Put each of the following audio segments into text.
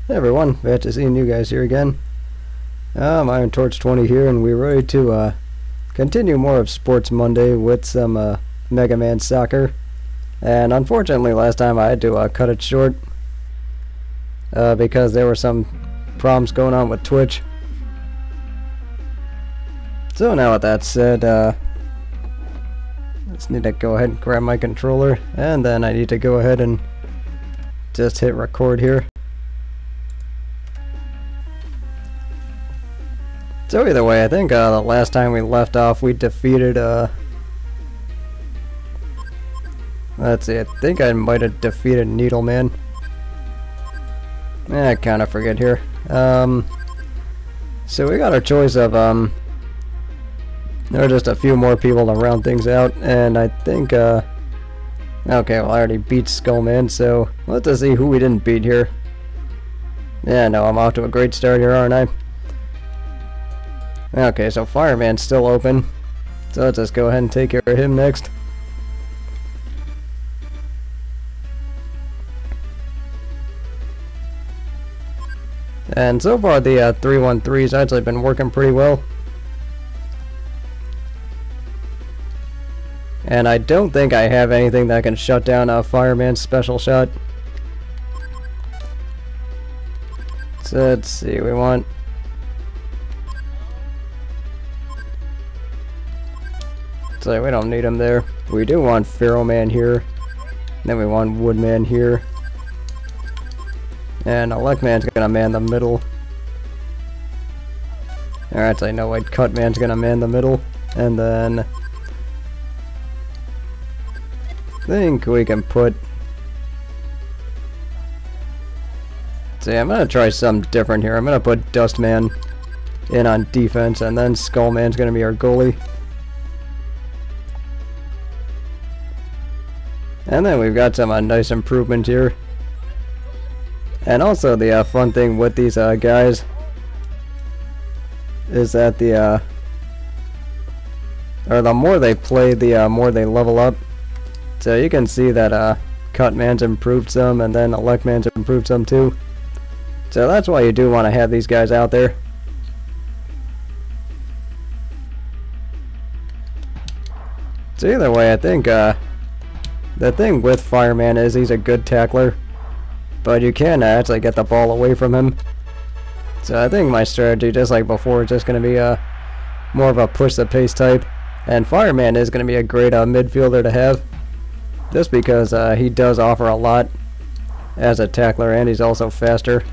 Hey everyone, glad to seeing you guys here again. Iron Torch 20 here, and we're ready to continue more of Sports Monday with some Mega Man Soccer. And unfortunately last time I had to cut it short because there were some problems going on with Twitch. So now with that said, just need to go ahead and grab my controller, and then I need to go ahead and just hit record here. So either way, I think the last time we left off, we defeated, let's see, I think I might have defeated Needleman. I kind of forget here. So we got our choice of, there are just a few more people to round things out, and I think, okay, well, I already beat Skullman, so let's just see who we didn't beat here. Yeah, no, I'm off to a great start here, aren't I? Okay, so Fireman's still open, so let's just go ahead and take care of him next. And so far the 3-1-3's actually been working pretty well. And I don't think I have anything that can shut down a Fireman's special shot. So let's see, we want... So we don't need him there. We do want Pharaoh Man here. Then we want Woodman here. And Electman's gonna man the middle. Alright, so I know Cutman's gonna man the middle. And then... I think we can put... See, I'm gonna try something different here. I'm gonna put Dustman in on defense, and then Skullman's gonna be our goalie. And then we've got some nice improvement here. And also the fun thing with these guys is that the more they play, the more they level up. So you can see that Cutman's improved some, and then Electman's improved some too. So that's why you do want to have these guys out there. So either way, I think the thing with Fireman is he's a good tackler, but you can actually get the ball away from him. So I think my strategy, just like before, is just going to be more of a push the pace type. And Fireman is going to be a great midfielder to have, just because he does offer a lot as a tackler, and he's also faster.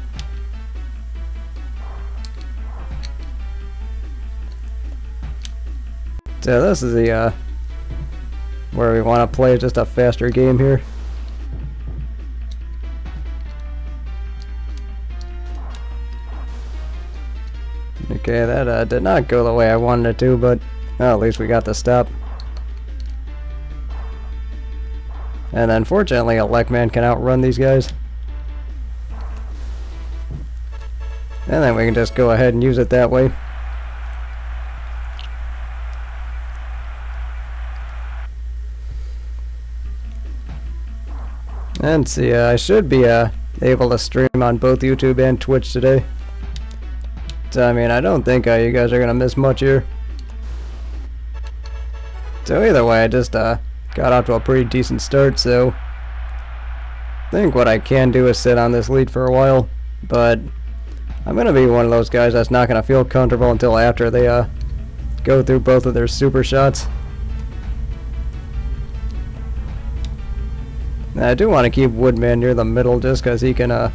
So this is the where we want to play just a faster game here. Okay, that did not go the way I wanted it to, but well, at least we got the stop. And unfortunately, Electman can outrun these guys. And then we can just go ahead and use it that way. And see, I should be able to stream on both YouTube and Twitch today. So I mean, I don't think you guys are gonna miss much here. So either way, I just got off to a pretty decent start. So I think what I can do is sit on this lead for a while, but I'm gonna be one of those guys that's not gonna feel comfortable until after they go through both of their super shots. Now, I do want to keep Woodman near the middle just because he can at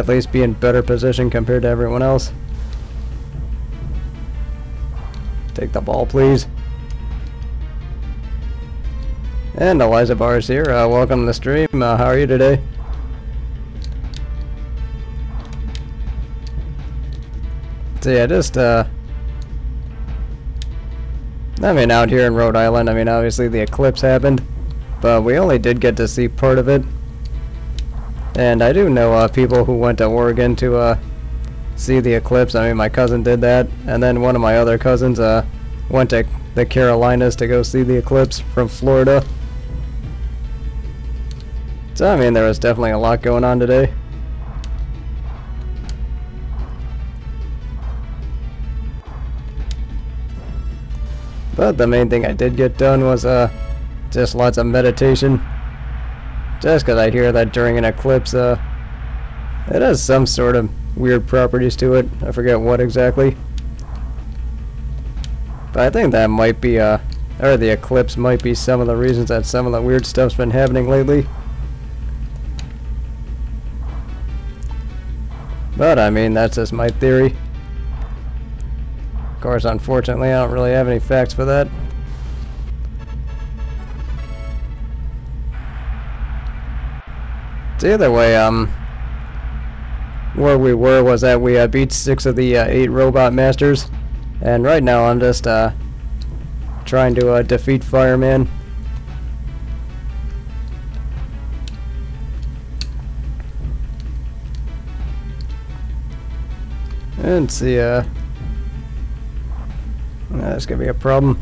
least be in better position compared to everyone else. Take the ball, please. And Eliza Bar's here. Welcome to the stream. How are you today? So yeah, just I mean, out here in Rhode Island, I mean, obviously the eclipse happened, but we only did get to see part of it. And I do know people who went to Oregon to see the eclipse. I mean, my cousin did that, and then one of my other cousins went to the Carolinas to go see the eclipse from Florida. So I mean, there was definitely a lot going on today. But the main thing I did get done was just lots of meditation. Just because I hear that during an eclipse, it has some sort of weird properties to it. I forget what exactly. But I think that might be, or the eclipse might be some of the reasons that some of the weird stuff's been happening lately. But I mean, that's just my theory. Of course, unfortunately, I don't really have any facts for that. So either way, where we were was that we beat 6 of the 8 robot masters, and right now I'm just trying to defeat Fireman. And see, that's gonna be a problem.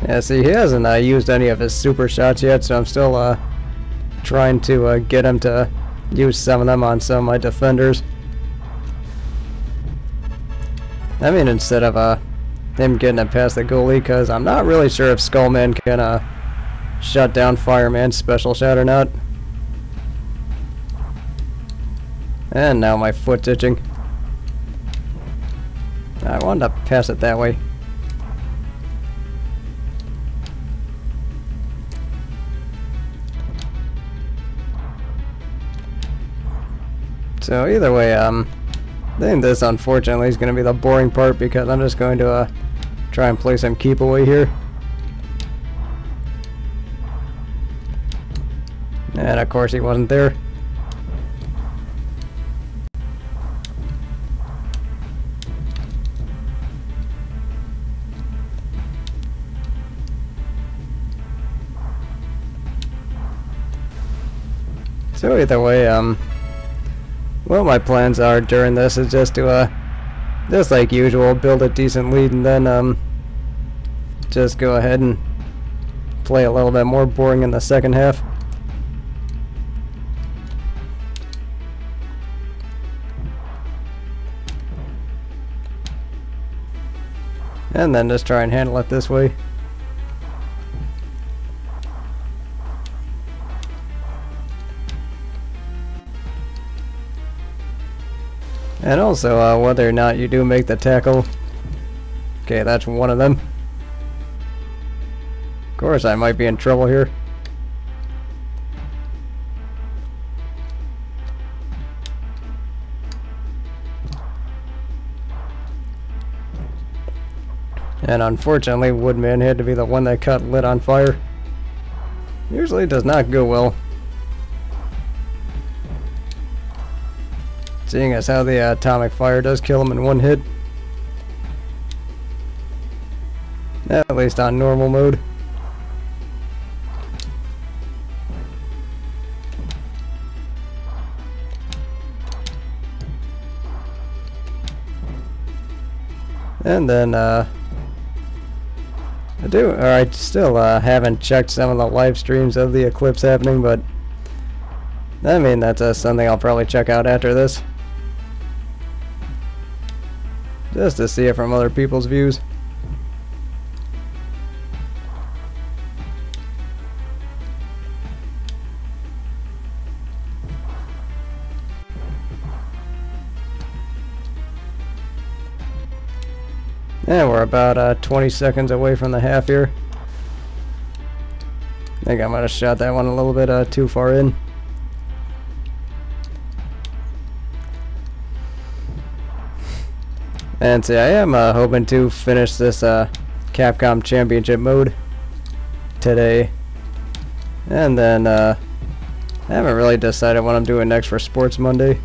Yeah, see, he hasn't used any of his super shots yet, so I'm still trying to get him to use some of them on some of my defenders. I mean, instead of him getting it past the goalie, because I'm not really sure if Skullman can shut down Fireman's special shot or not. And now my foot's itching. I wanted to pass it that way. So either way, I think this unfortunately is going to be the boring part, because I'm just going to try and play some keep away here. And of course he wasn't there. So either way, what my plans are during this is just to, just like usual, build a decent lead, and then, just go ahead and play a little bit more boring in the second half. And then just try and handle it this way. And also, whether or not you do make the tackle. Okay, that's one of them. Of course, I might be in trouble here. And unfortunately, Woodman had to be the one that caught lit on fire. Usually does not go well. Seeing as how the atomic fire does kill him in one hit. At least on normal mode. And then I still haven't checked some of the live streams of the eclipse happening, but I mean, that's something I'll probably check out after this. Just to see it from other people's views. And we're about 20 seconds away from the half here. I think I might have shot that one a little bit too far in. And see, I am hoping to finish this Capcom Championship mode today. And then I haven't really decided what I'm doing next for Sports Monday.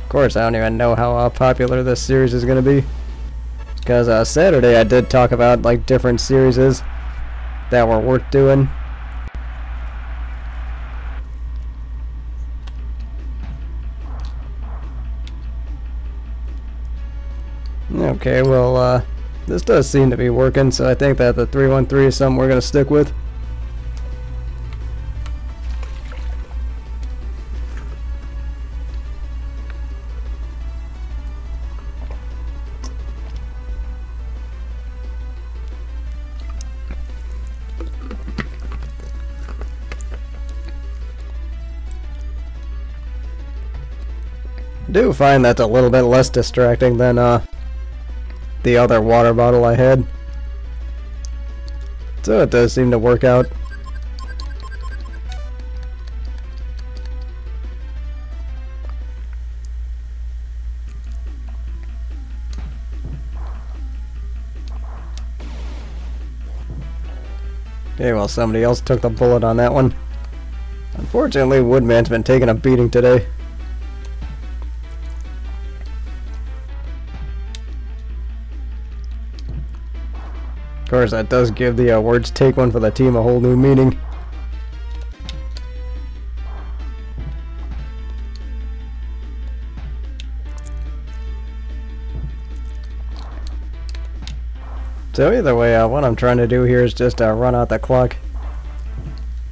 Of course, I don't even know how popular this series is going to be. Because Saturday I did talk about like different series that were worth doing. Okay, well, this does seem to be working, so I think that the 313 is something we're going to stick with. do find that's a little bit less distracting than the other water bottle I had. So it does seem to work out. Okay, well, somebody else took the bullet on that one. Unfortunately, Woodman's been taking a beating today. Of course, that does give the words "take one for the team" a whole new meaning. So either way, what I'm trying to do here is just run out the clock.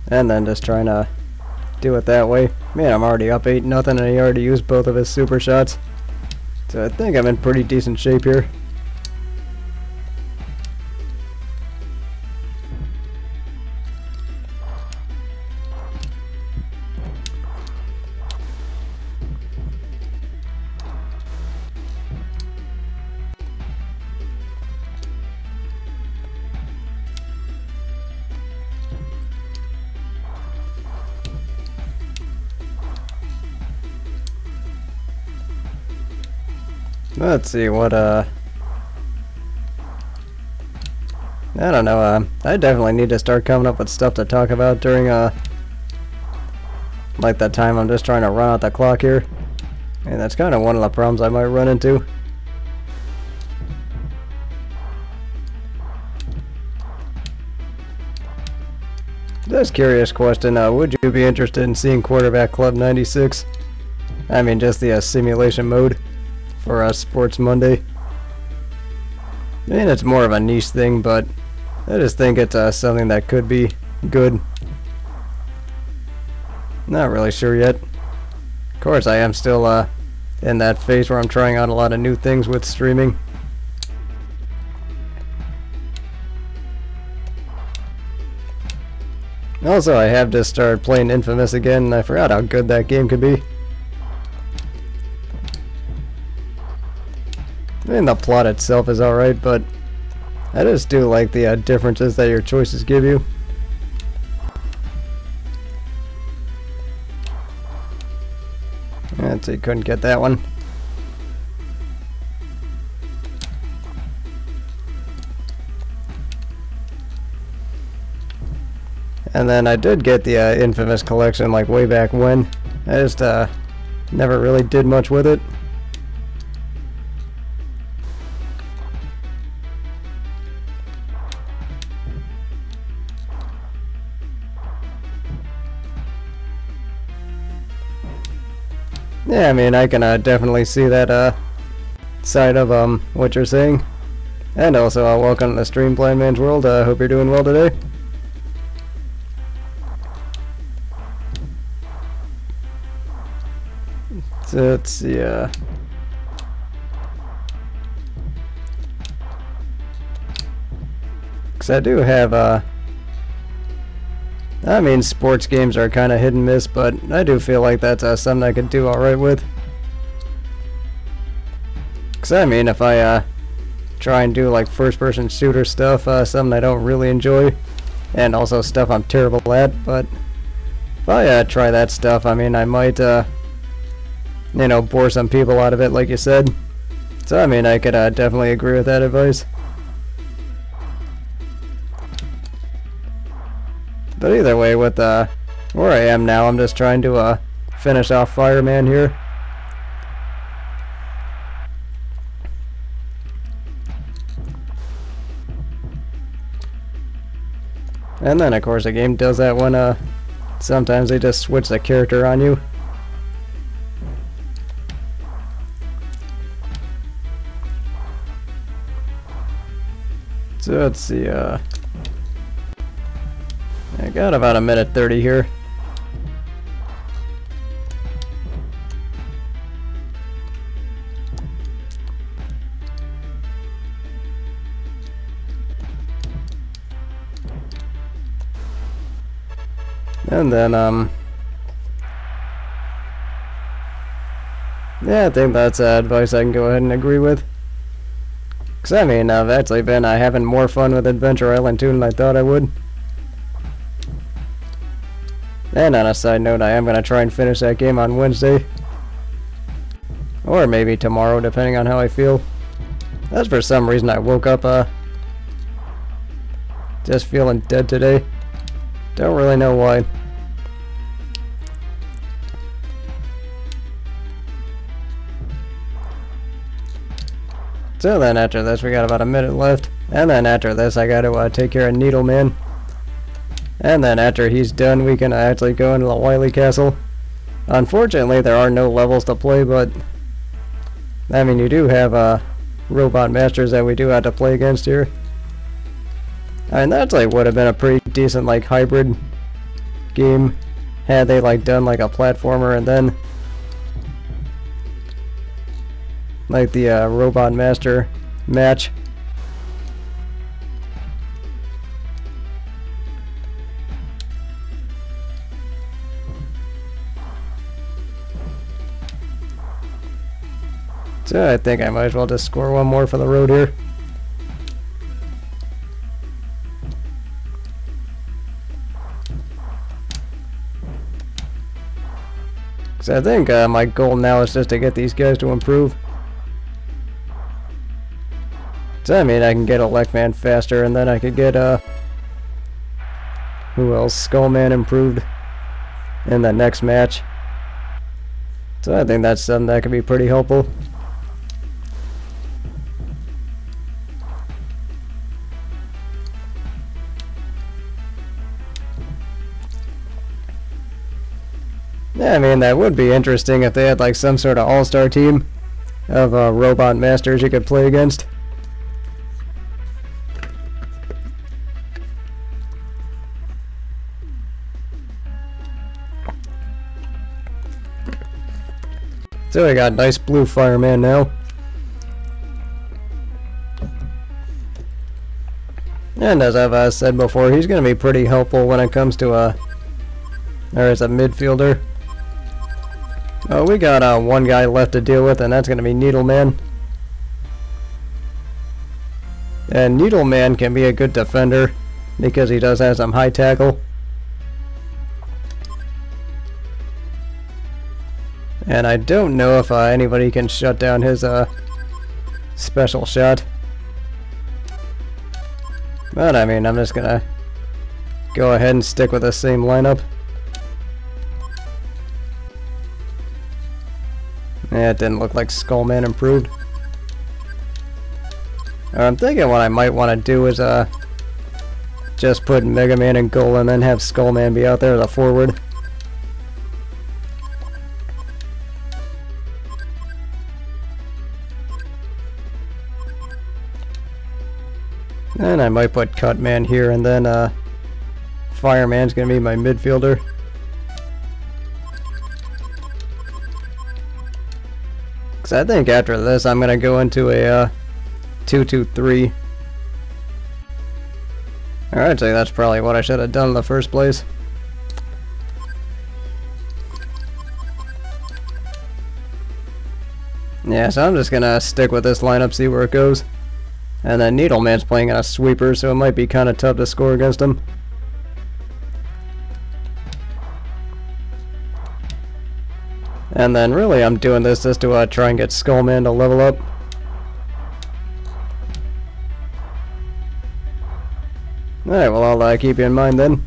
And then just trying to do it that way. Man, I'm already up 8-0 and he already used both of his super shots. So I think I'm in pretty decent shape here. Let's see what I don't know, I definitely need to start coming up with stuff to talk about during like that time I'm just trying to run out the clock here. And that's kind of one of the problems I might run into. Just curious question, would you be interested in seeing Quarterback Club 96? I mean, just the simulation mode for Sports Monday. I mean, it's more of a niche thing, but I just think it's something that could be good. Not really sure yet. Of course, I am still in that phase where I'm trying out a lot of new things with streaming. Also, I have just started playing Infamous again, and I forgot how good that game could be. I mean, the plot itself is alright, but I just do like the differences that your choices give you. Let's see, couldn't get that one. And then I did get the Infamous collection like way back when. I just never really did much with it. Yeah, I mean, I can definitely see that side of what you're saying. And also, welcome to the stream, Blind Man's World. Hope you're doing well today. So let's see, because I do have, I mean, sports games are kind of hit and miss, but I do feel like that's something I could do alright with. Because, I mean, if I try and do like first-person shooter stuff, something I don't really enjoy, and also stuff I'm terrible at, but if I try that stuff, I mean, I might, you know, bore some people out of it, like you said. So, I mean, I could definitely agree with that advice. But either way, with where I am now, I'm just trying to finish off Fireman here. And then, of course, the game does that when sometimes they just switch the character on you. So let's see, I got about a minute 30 here. And then, Yeah, I think that's advice I can go ahead and agree with. Because, I mean, I've actually been having more fun with Adventure Island 2 than I thought I would. And on a side note, I am going to try and finish that game on Wednesday. Or maybe tomorrow, depending on how I feel. That's for some reason I woke up just feeling dead today. Don't really know why. So then after this we got about a minute left. And then after this I gotta take care of Needleman. And then after he's done we can actually go into the Wily Castle. Unfortunately there are no levels to play, but I mean you do have robot masters that we do have to play against here. I mean that like would have been a pretty decent like hybrid game had they like done like a platformer and then like the robot master match. So I think I might as well just score one more for the road here. Because I think my goal now is just to get these guys to improve. So I mean I can get Electman faster and then I could get who else? Skullman improved in the next match. So I think that's something that could be pretty helpful. Yeah, I mean that would be interesting if they had like some sort of all-star team of robot masters you could play against. So we got nice blue fireman now. And as I've said before, he's going to be pretty helpful when it comes to or as a midfielder. Oh, we got one guy left to deal with, and that's going to be Needleman. And Needleman can be a good defender because he does have some high tackle. And I don't know if anybody can shut down his special shot. But I mean, I'm just gonna go ahead and stick with the same lineup. Yeah, it didn't look like Skullman improved. I'm thinking what I might want to do is just put Mega Man in goal and then have Skullman be out there as a forward. And I might put Cutman here, and then Fireman's gonna be my midfielder. Cause I think after this I'm gonna go into a 2-2-3. Alright, so that's probably what I should have done in the first place. Yeah, so I'm just gonna stick with this lineup, see where it goes. And then Needleman's playing on a sweeper, so it might be kind of tough to score against him. And then really I'm doing this just to try and get Skullman to level up. Alright, well I'll keep you in mind then.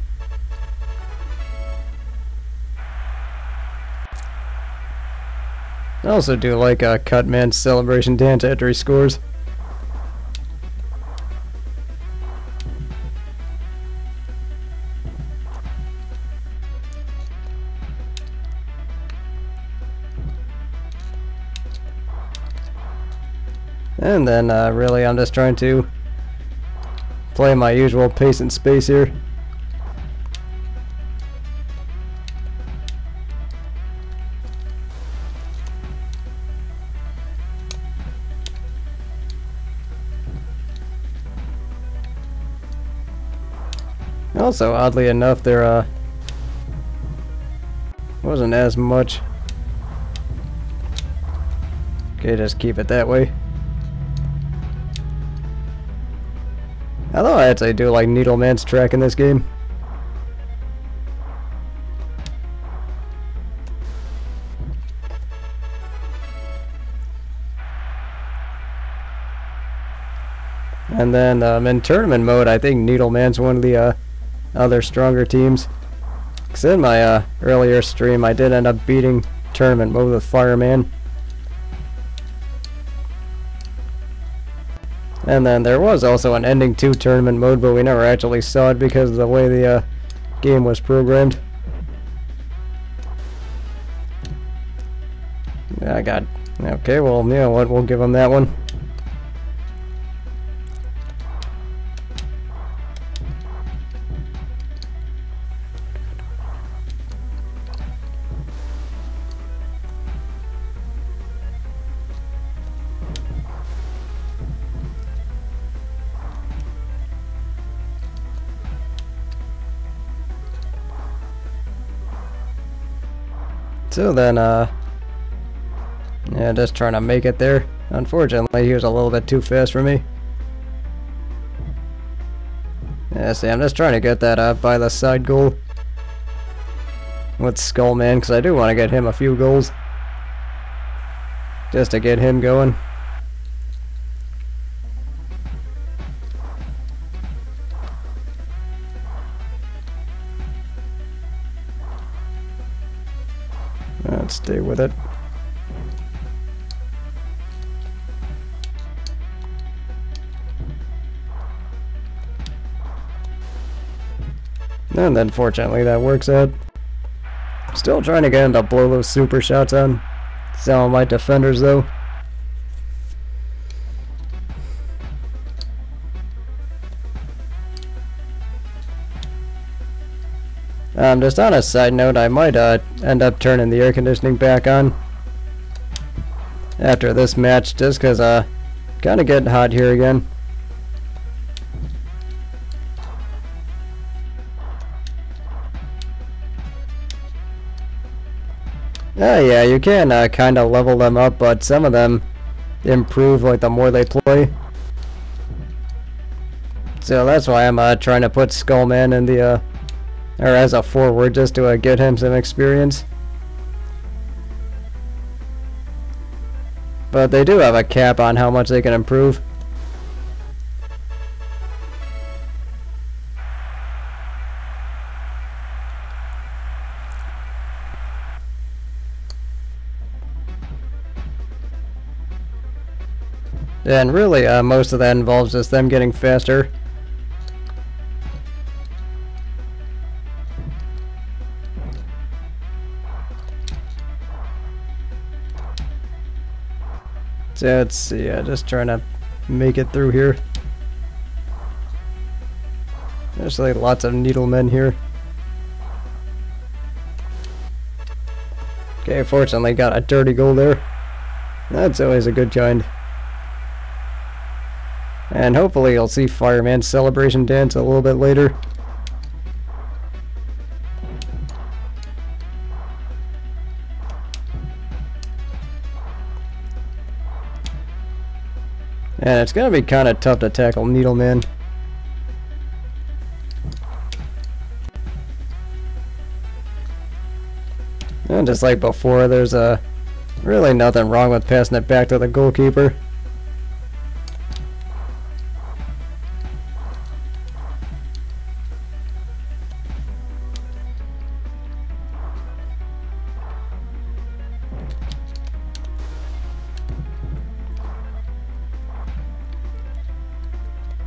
I also do like Cutman's celebration dance after he scores. And then really I'm just trying to play my usual pace and space here. Also, oddly enough, there wasn't as much Okay, just keep it that way. Although I actually do like Needleman's track in this game. And then in tournament mode, I think Needleman's one of the other stronger teams. Because in my earlier stream, I did end up beating tournament mode with Fireman. And then there was also an ending 2 tournament mode, but we never actually saw it because of the way the game was programmed. I got... Okay, well, you know what, we'll give him that one. So then, yeah, just trying to make it there. Unfortunately, he was a little bit too fast for me. Yeah, see, I'm just trying to get that by the side goal with Skullman, because I do want to get him a few goals. Just to get him going. Let's stay with it. And then fortunately that works out. Still trying to get him to blow those super shots on some of my defenders though. Just on a side note, I might end up turning the air conditioning back on after this match, just because kind of getting hot here again. Yeah, you can kind of level them up, but some of them improve like the more they play. So that's why I'm trying to put Skullman in the or as a forward, just to get him some experience. But they do have a cap on how much they can improve. And really, most of that involves just them getting faster. So let's see, just trying to make it through here. There's like lots of needlemen here. Okay, fortunately got a dirty goal there. That's always a good kind. And hopefully you'll see Fireman's celebration dance a little bit later. And it's going to be kind of tough to tackle Needleman. And just like before, there's really nothing wrong with passing it back to the goalkeeper.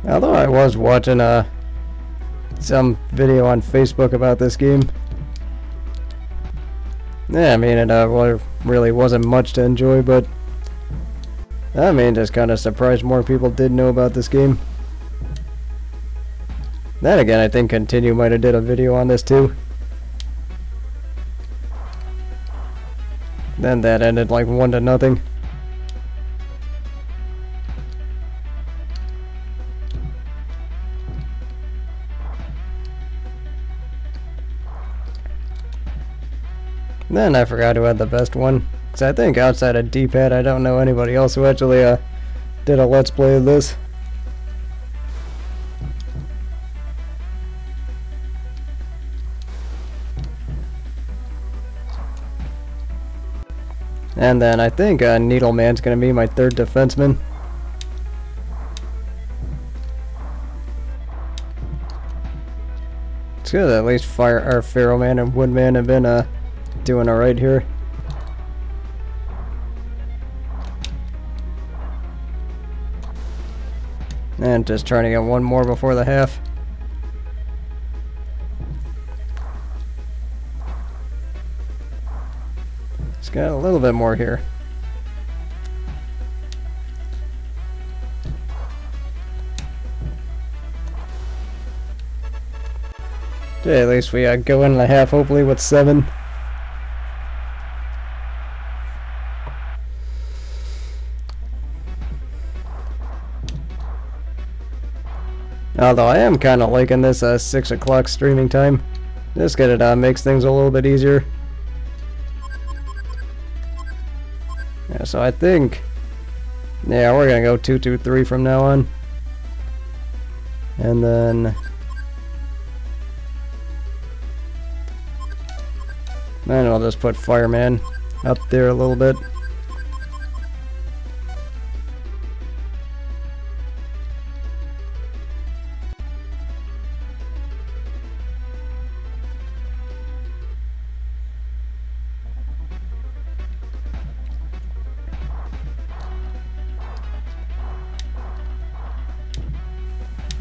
Although I was watching some video on Facebook about this game. Yeah, I mean, it really wasn't much to enjoy, but I mean, just kind of surprised more people did know about this game. Then again, I think Continue might have did a video on this too. Then that ended like 1-0. Then I forgot who had the best one. So I think outside of D-pad, I don't know anybody else who actually did a Let's Play of this. And then I think Needleman's going to be my third defenseman. It's good at least Pharaoh Man and Woodman have been doing alright here. And just trying to get one more before the half. It's got a little bit more here. Okay, at least we go in the half hopefully with 7. Although I am kind of liking this 6 o'clock streaming time. Just get it makes things a little bit easier. Yeah, so I think, yeah, we're gonna go 2-2-3 from now on. And then I'll just put Fireman up there a little bit.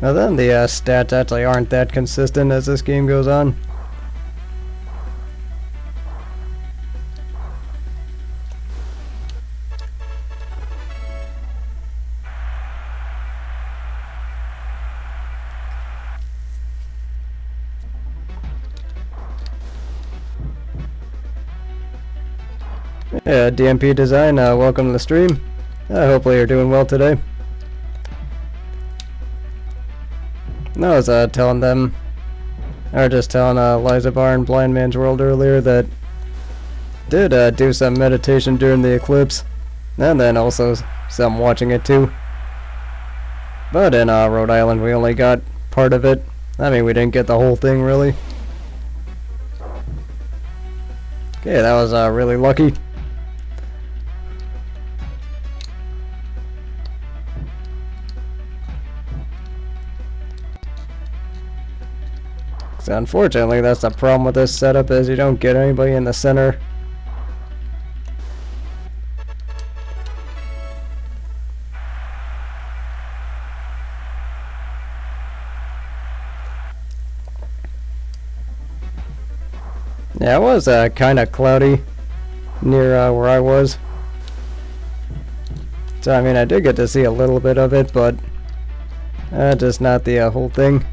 Now then, the stats actually aren't that consistent as this game goes on. Yeah, DMP Design, welcome to the stream. Hopefully you're doing well today. I was telling them, or just telling Liza Bar and Blind Man's World earlier that did do some meditation during the eclipse, and then also some watching it too. But in Rhode Island we only got part of it. I mean, we didn't get the whole thing really. Okay, that was really lucky. So unfortunately, that's the problem with this setup, is you don't get anybody in the center. Yeah, it was kind of cloudy near where I was. So I mean, I did get to see a little bit of it, but just not the whole thing.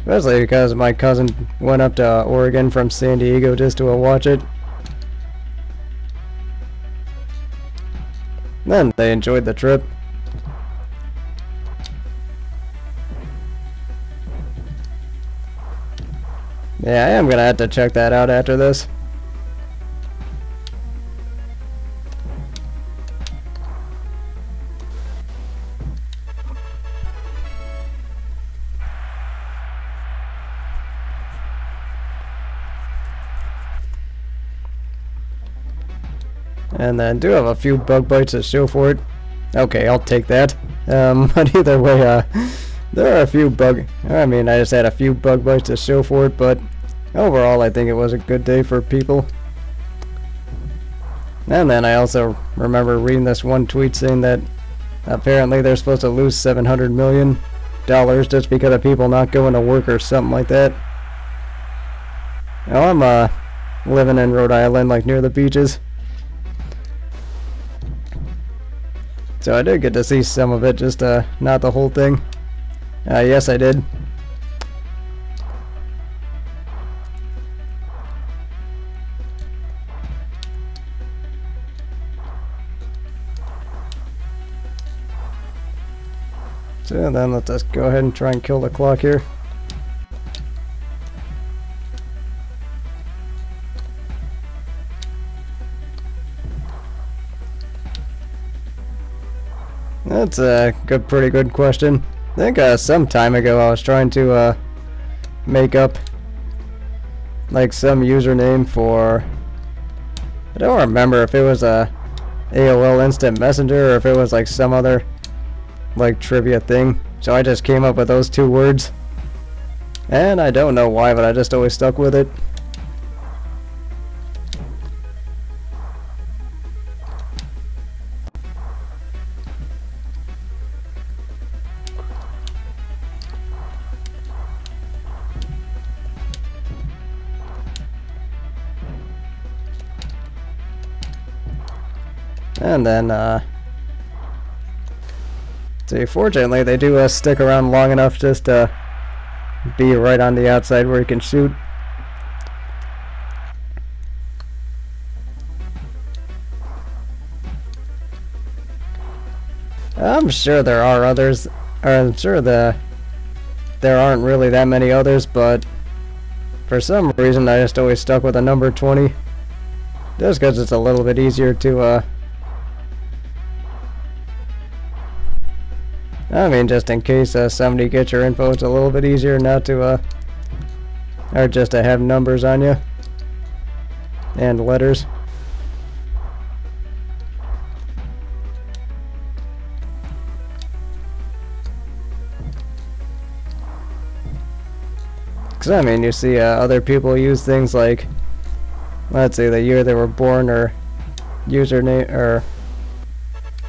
Especially because my cousin went up to Oregon from San Diego just to watch it. Then they enjoyed the trip. Yeah, I am gonna have to check that out after this. And then do have a few bug bites to show for it. Okay, I'll take that. But either way, there are a few I just had a few bug bites to show for it, but overall I think it was a good day for people. And then I also remember reading this one tweet saying that apparently they're supposed to lose $700 million just because of people not going to work or something like that. Now I'm living in Rhode Island, like near the beaches. So I did get to see some of it, just not the whole thing. Yes, I did. So then let's just go ahead and try and kill the clock here. That's a pretty good question. I think some time ago I was trying to make up like some username for, I don't remember if it was a AOL Instant Messenger or if it was like some other like trivia thing. So I just came up with those 2 words. And I don't know why, but I just always stuck with it. And then, see, fortunately, they do stick around long enough just to be right on the outside where you can shoot. I'm sure there are others, or I'm sure there aren't really that many others, but for some reason I just always stuck with a number 20. Just because it's a little bit easier to, I mean, just in case somebody gets your info, it's a little bit easier not to, or just to have numbers on you. And letters. Because, I mean, you see other people use things like, let's say, the year they were born, or username, or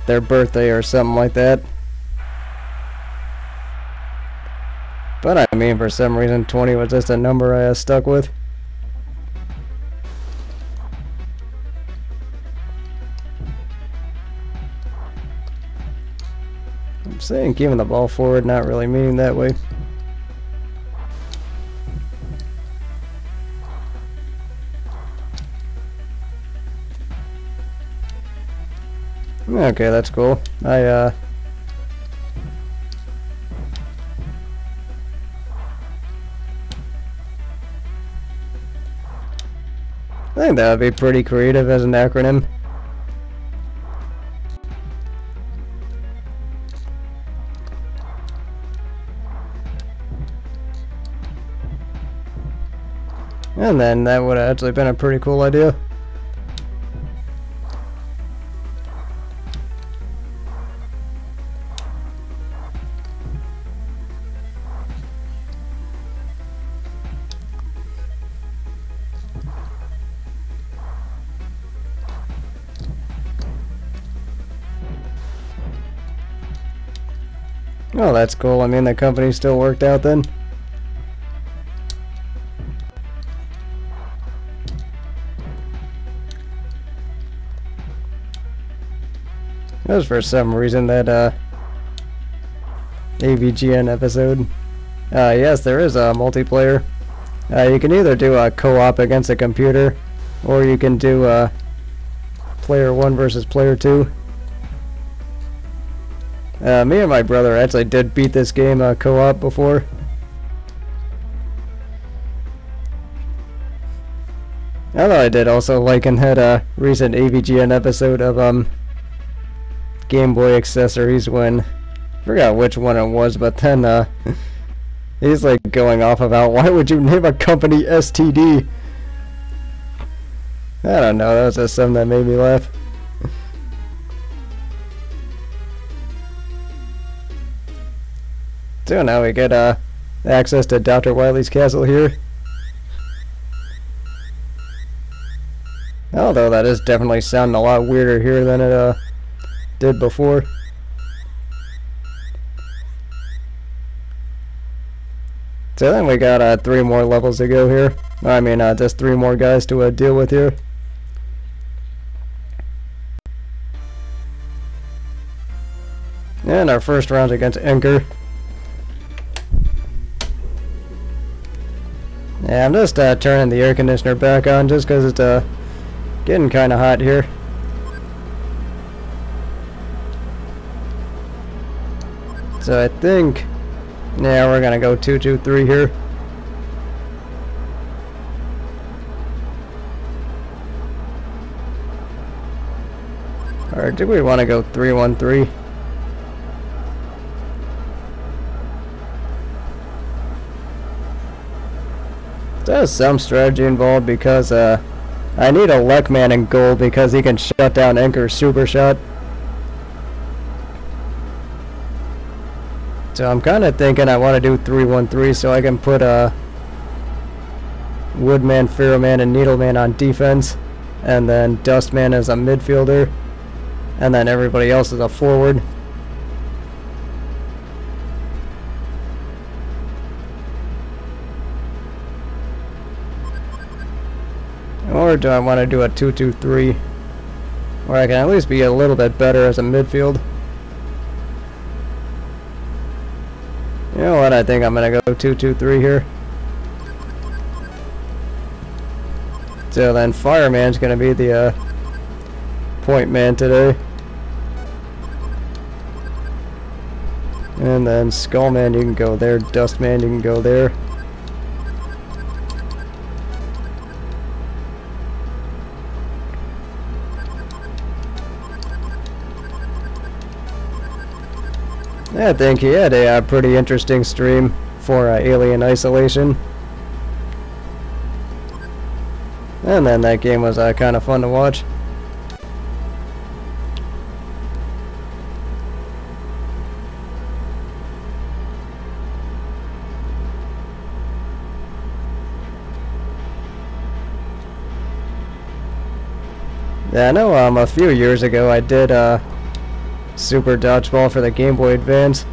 their birthday, or something like that. But I mean, for some reason, 20 was just a number I stuck with. I'm saying keeping the ball forward, not really meaning that way. Okay, that's cool. I think that would be pretty creative as an acronym. And then that would have actually been a pretty cool idea. Oh, that's cool. I mean, the company still worked out then. That was for some reason that AVGN episode. Yes, there is a multiplayer. You can either do a co-op against a computer, or you can do player 1 versus player 2. Me and my brother actually did beat this game co-op before. Although I did also like in that recent AVGN episode of Game Boy accessories when, I forgot which one it was, but then he's like going off about, why would you name a company STD? I don't know, that was just something that made me laugh. So now we get access to Dr. Wily's castle here. Although that is definitely sounding a lot weirder here than it did before. So then we got 3 more levels to go here. I mean, just 3 more guys to deal with here. And our first round against Anchor. Yeah, I'm just turning the air conditioner back on just because it's getting kind of hot here. So I think, yeah, we're gonna go 2-2-3 here. Or do we want to go 3-1-3? There's some strategy involved because I need a Leckman in goal because he can shut down Enker's super shot. So I'm kind of thinking I want to do 3-1-3 so I can put Woodman, Ferroman, and Needleman on defense, and then Dustman as a midfielder, and then everybody else is a forward. Or do I want to do a 2-2-3 where I can at least be a little bit better as a midfield? You know what, I think I'm going to go 2-2-3 here. So then Fireman's going to be the point man today. And then Skullman, you can go there. Dustman, you can go there. I think he had a pretty interesting stream for Alien Isolation. And then that game was kind of fun to watch. Yeah, I know a few years ago I did Super Dodgeball for the Game Boy Advance.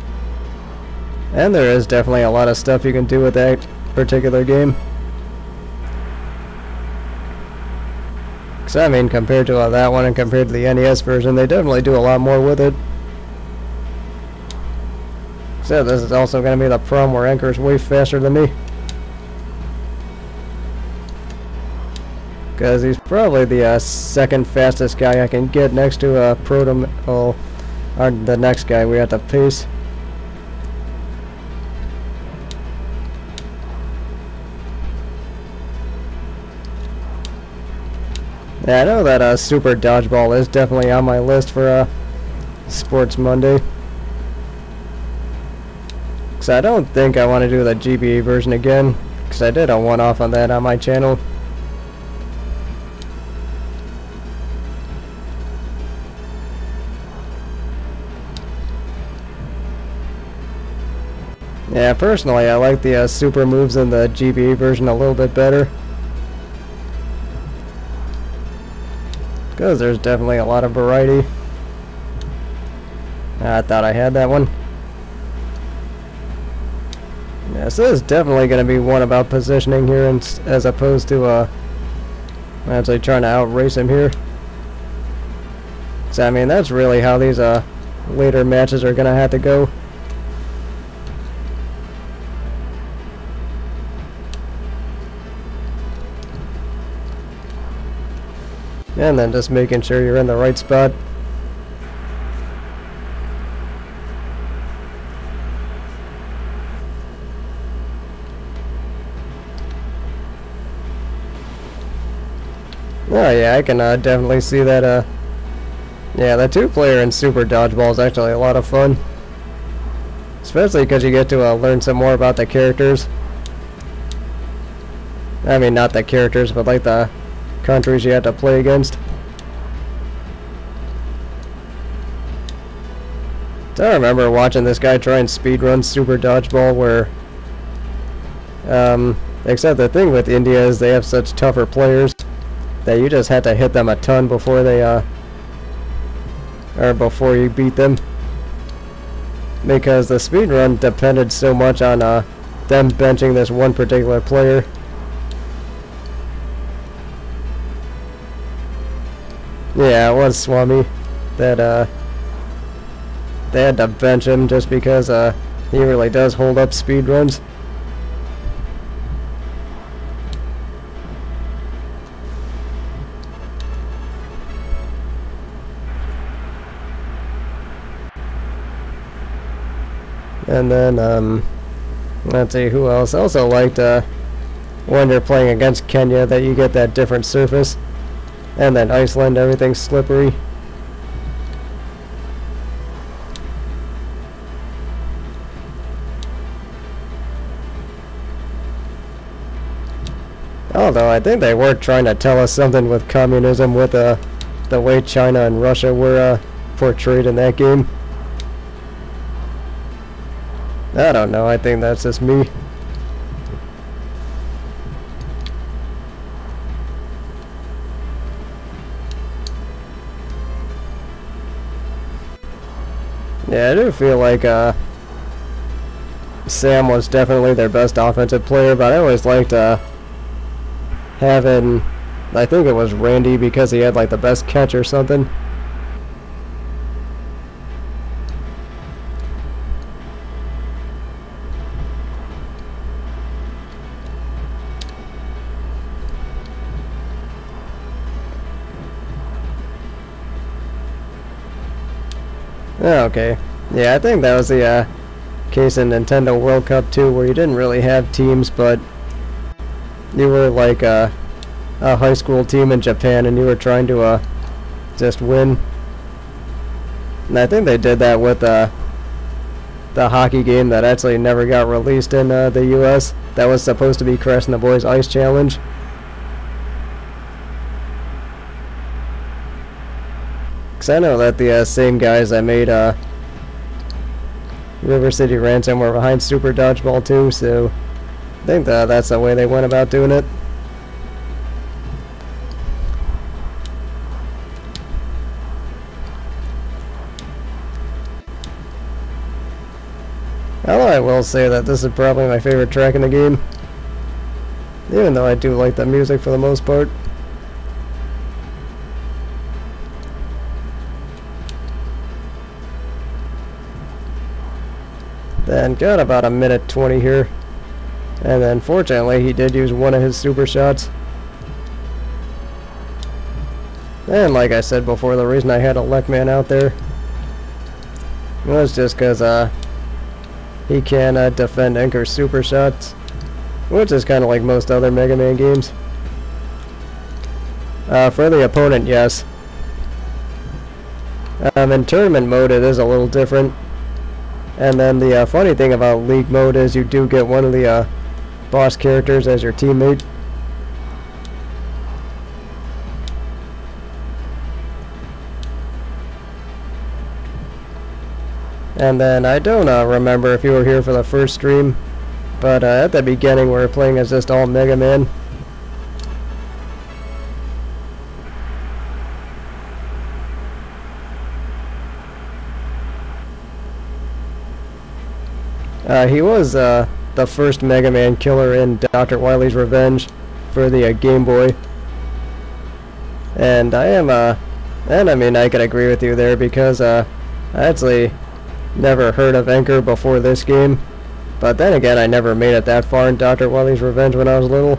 And there is definitely a lot of stuff you can do with that particular game. Because I mean, compared to that one and compared to the NES version, they definitely do a lot more with it. So this is also going to be the problem where Enker's way faster than me. Because he's probably the second fastest guy I can get next to Protom, or the next guy we have to pace. Yeah, I know that Super Dodgeball is definitely on my list for Sports Monday. Because I don't think I want to do the GBA version again, because I did a one-off on that on my channel. Yeah, personally, I like the super moves in the GBA version a little bit better. Because there's definitely a lot of variety. I thought I had that one. Yeah, so this is definitely going to be one about positioning here as opposed to actually trying to outrace him here. So I mean, that's really how these later matches are going to have to go. And then just making sure you're in the right spot. Oh yeah, I can definitely see that. Yeah, the two-player in Super Dodgeball is actually a lot of fun. Especially because you get to learn some more about the characters. I mean, not the characters, but like the countries you have to play against. So I remember watching this guy try and speedrun Super Dodgeball where except the thing with India is they have such tougher players that you just had to hit them a ton before they or before you beat them, because the speedrun depended so much on them benching this one particular player. Yeah, it was Swami that they had to bench him just because he really does hold up speedruns. And then let's see who else. I also liked when you're playing against Kenya that you get that different surface. And then Iceland, everything's slippery. Although I think they were trying to tell us something with communism with the way China and Russia were portrayed in that game. I don't know, I think that's just me. Yeah, I do feel like Sam was definitely their best offensive player, but I always liked having, I think it was Randy because he had like the best catch or something. Okay. Yeah, I think that was the case in Nintendo World Cup 2 where you didn't really have teams, but you were like a high school team in Japan and you were trying to just win. And I think they did that with the hockey game that actually never got released in the US. That was supposed to be Crash and the Boys Ice Challenge. Because I know that the same guys that made River City Ransom were behind Super Dodgeball 2, so I think that's the way they went about doing it. Although I will say that this is probably my favorite track in the game, even though I do like the music for the most part. Then got about a minute 20 here, and then fortunately he did use one of his super shots. And like I said before, the reason I had a Lekman out there was just because he can defend Anchor's super shots, which is kind of like most other Mega Man games. For the opponent, yes. In tournament mode it is a little different. And then the funny thing about League mode is you do get one of the boss characters as your teammate. And then I don't remember if you were here for the first stream, but at the beginning we were playing as just all Mega Man. He was the first Mega Man killer in Dr. Wily's Revenge for the Game Boy. And I am, and I mean I could agree with you there because I actually never heard of Anchor before this game. But then again, I never made it that far in Dr. Wily's Revenge when I was little.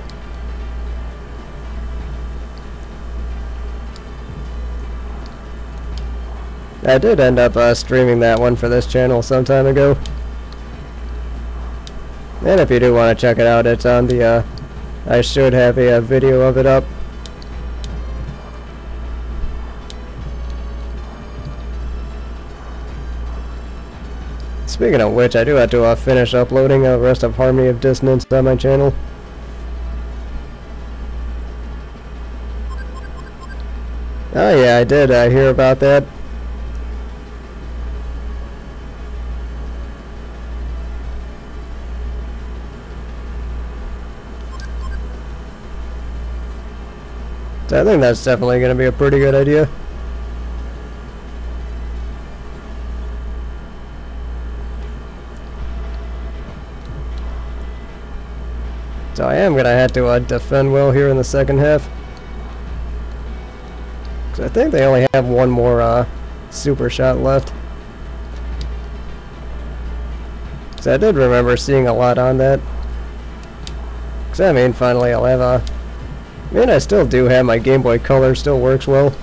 I did end up streaming that one for this channel some time ago. And if you do want to check it out, it's on the, I should have a video of it up. Speaking of which, I do have to finish uploading the rest of Harmony of Dissonance on my channel. Oh yeah, I did hear about that. So I think that's definitely going to be a pretty good idea. So I am going to have to defend well here in the second half. Because I think they only have one more super shot left. Because I did remember seeing a lot on that. Because I mean, finally I'll have a... I mean, I still do have my Game Boy Color, still works well.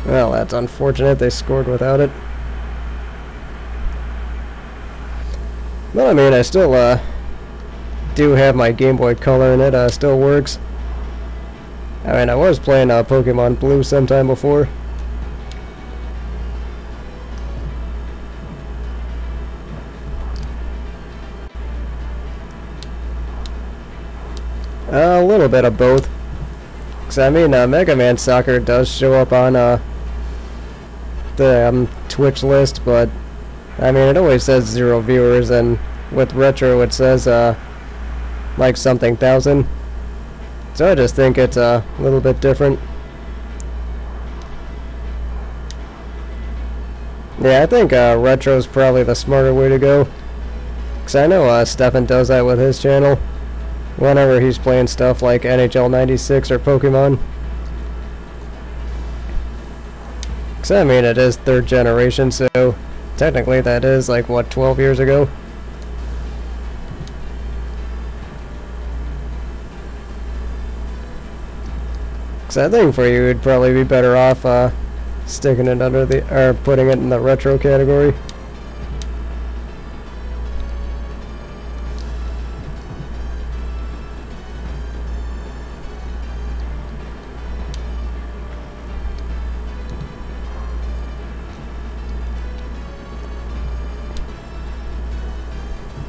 Well, that's unfortunate, they scored without it. But I mean, I still do have my Game Boy Color and it still works. I mean, I was playing Pokemon Blue sometime before. A little bit of both. Cause I mean, Mega Man Soccer does show up on the Twitch list, but I mean, it always says 0 viewers, and with Retro it says like something thousand. So I just think it's a little bit different. Yeah, I think Retro's probably the smarter way to go. Cause I know Stefan does that with his channel. Whenever he's playing stuff like NHL 96 or Pokemon. Cause I mean, it is 3rd generation, so technically that is like, what, 12 years ago? Cause I think for you, it'd probably be better off sticking it under the, or putting it in the retro category.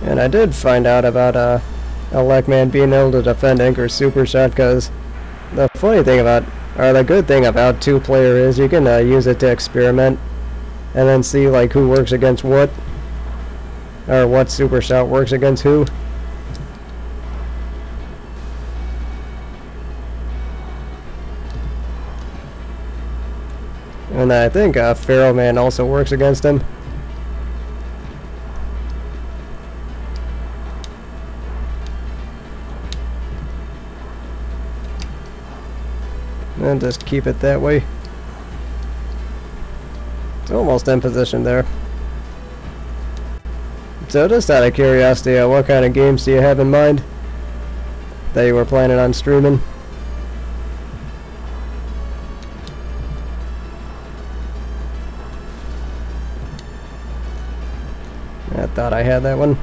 And I did find out about Elecman being able to defend Anchor's Super Shot, because the funny thing about, or the good thing about 2-player is you can use it to experiment and then see like who works against what, or what Super Shot works against who. And I think Pharaoh Man also works against him. And just keep it that way. It's almost in position there. So just out of curiosity, what kind of games do you have in mind that you were planning on streaming? I thought I had that one.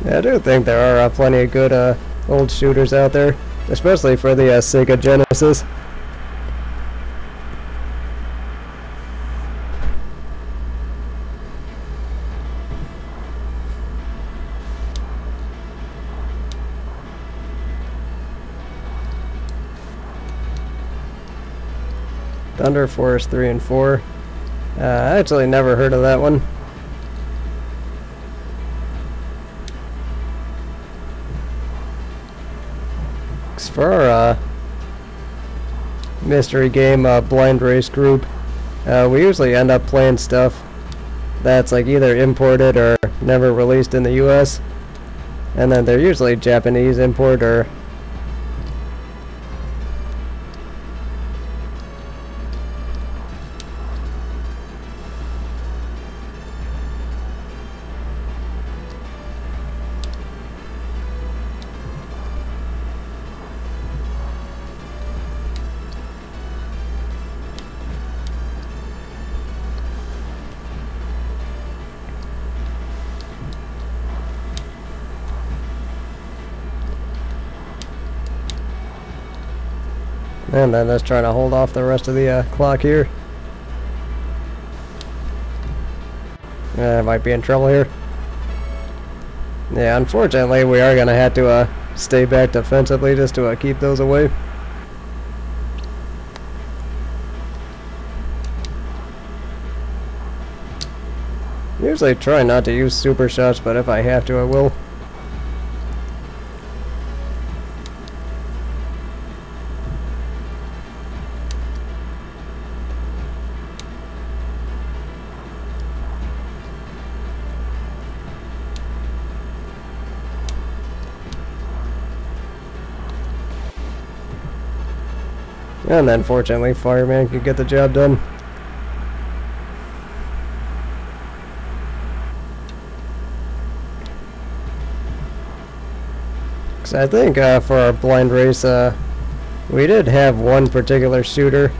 Yeah, I do think there are plenty of good old shooters out there, especially for the Sega Genesis. Thunder Force 3 and 4. I actually never heard of that one. For our mystery game blind race group, we usually end up playing stuff that's like either imported or never released in the US, and then they're usually Japanese import or and then just trying to hold off the rest of the clock here. I might be in trouble here. Yeah, unfortunately we are going to have to stay back defensively just to keep those away. Usually try not to use super shots, but if I have to, I will. And then fortunately Fireman could get the job done. Cause I think for our blind race we did have one particular shooter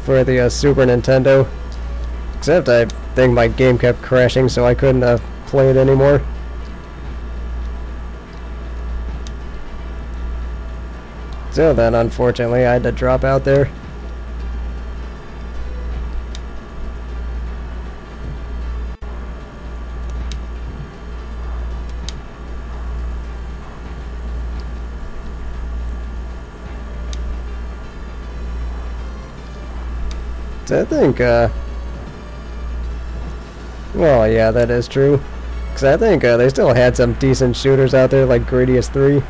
for the Super Nintendo, except I think my game kept crashing, so I couldn't play it anymore. So then, unfortunately, I had to drop out there. So I think, well, yeah, that is true. Because I think they still had some decent shooters out there, like Gradius 3.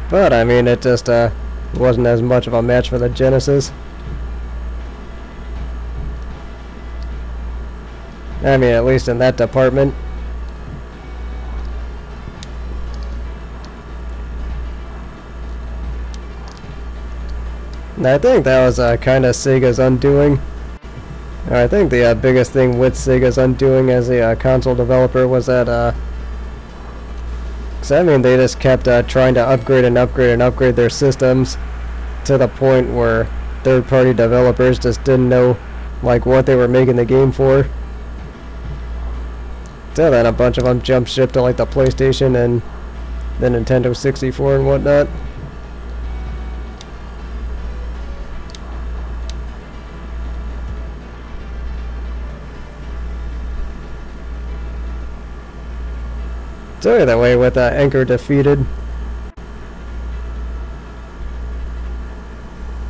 But, I mean, it just wasn't as much of a match for the Genesis. I mean, at least in that department. And I think that was kind of Sega's undoing. I think the biggest thing with Sega's undoing as a console developer was that, I mean, they just kept trying to upgrade and upgrade and upgrade their systems to the point where third-party developers just didn't know, like, what they were making the game for. So then a bunch of them jumped ship to, like, the PlayStation and the Nintendo 64 and whatnot. So either way, with Anchor defeated,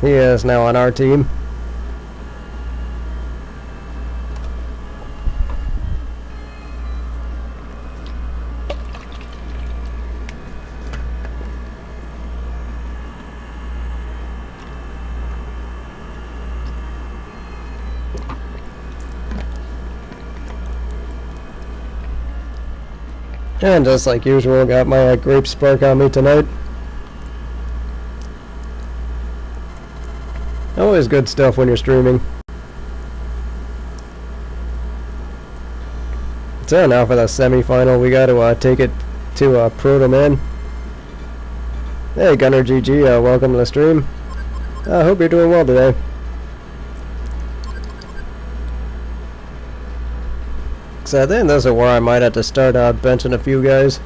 he is now on our team. And just like usual, got my grape spark on me tonight. Always good stuff when you're streaming. So now for the semi-final, we got to take it to Proto Man. Hey Gunner GG, welcome to the stream. I hope you're doing well today. So I think this is where I might have to start benching a few guys.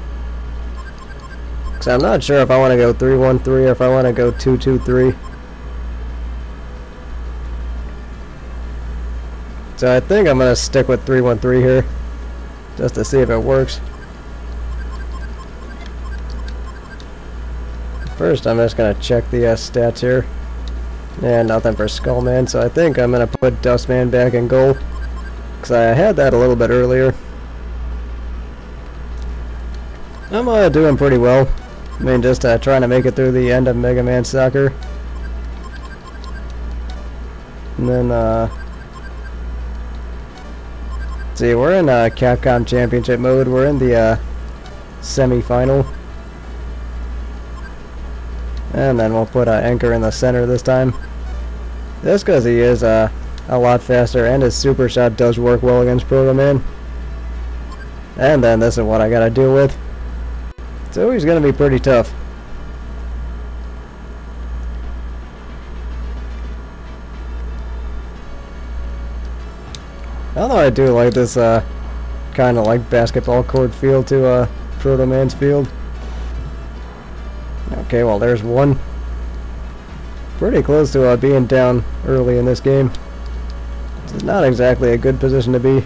Because I'm not sure if I want to go 3-1-3 or if I want to go 2-2-3. So I think I'm going to stick with 3-1-3 here. Just to see if it works. First I'm just going to check the stats here. And nothing for Skullman, so I think I'm going to put Dustman back in goal. Because I had that a little bit earlier. I'm doing pretty well. I mean, just trying to make it through the end of Mega Man Soccer. And then, see, we're in Capcom Championship mode. We're in the semi-final. And then we'll put Anchor in the center this time. Just because he is a lot faster, and his super shot does work well against Proto Man. And then this is what I gotta deal with. So he's gonna be pretty tough. Although I do like this kind of like basketball court feel to Proto Man's field. Okay, well there's one. Pretty close to being down early in this game. It's not exactly a good position to be.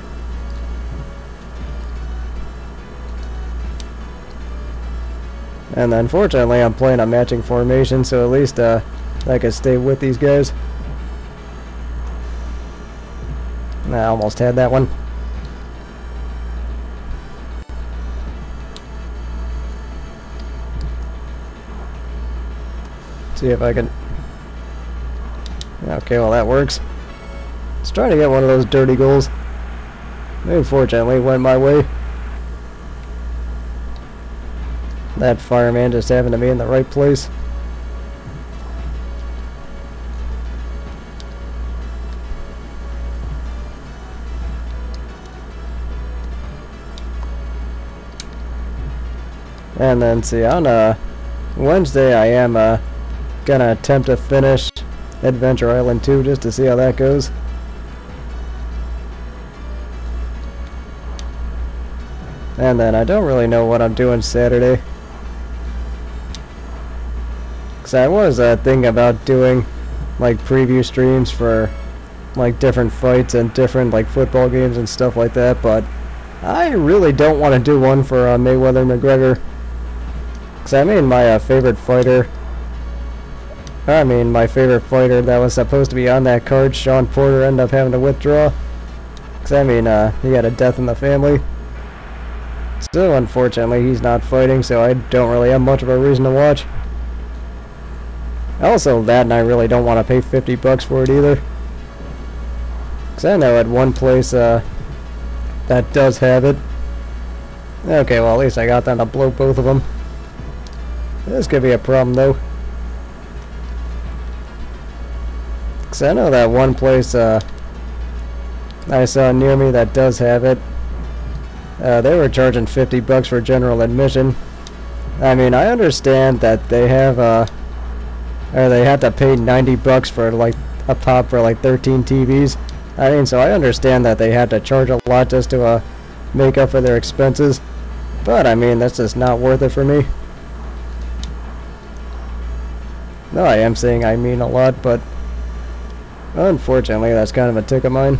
And unfortunately I'm playing a matching formation, so at least I can stay with these guys. I almost had that one. See if I can... Okay, well that works. I was trying to get one of those dirty goals. Unfortunately, it went my way. That fireman just happened to be in the right place. And then, see, on Wednesday I am gonna attempt to finish Adventure Island 2 just to see how that goes. And then I don't really know what I'm doing Saturday. Because I was thinking about doing like preview streams for like different fights and different like football games and stuff like that, but I really don't want to do one for Mayweather McGregor. Because I mean my favorite fighter that was supposed to be on that card, Sean Porter, ended up having to withdraw. Because I mean he had a death in the family. So unfortunately he's not fighting, so I don't really have much of a reason to watch. Also that, and I really don't want to pay $50 for it either. Because I know at one place that does have it. Okay, well at least I got them to blow both of them. This could be a problem though. Because I know that one place I saw near me that does have it. They were charging $50 for general admission. I mean, I understand that they have or they had to pay $90 for like a pop for like 13 TVs. I mean, so I understand that they had to charge a lot just to make up for their expenses. But I mean, that's just not worth it for me. No, I am saying I mean a lot, but unfortunately that's kind of a tick of mine.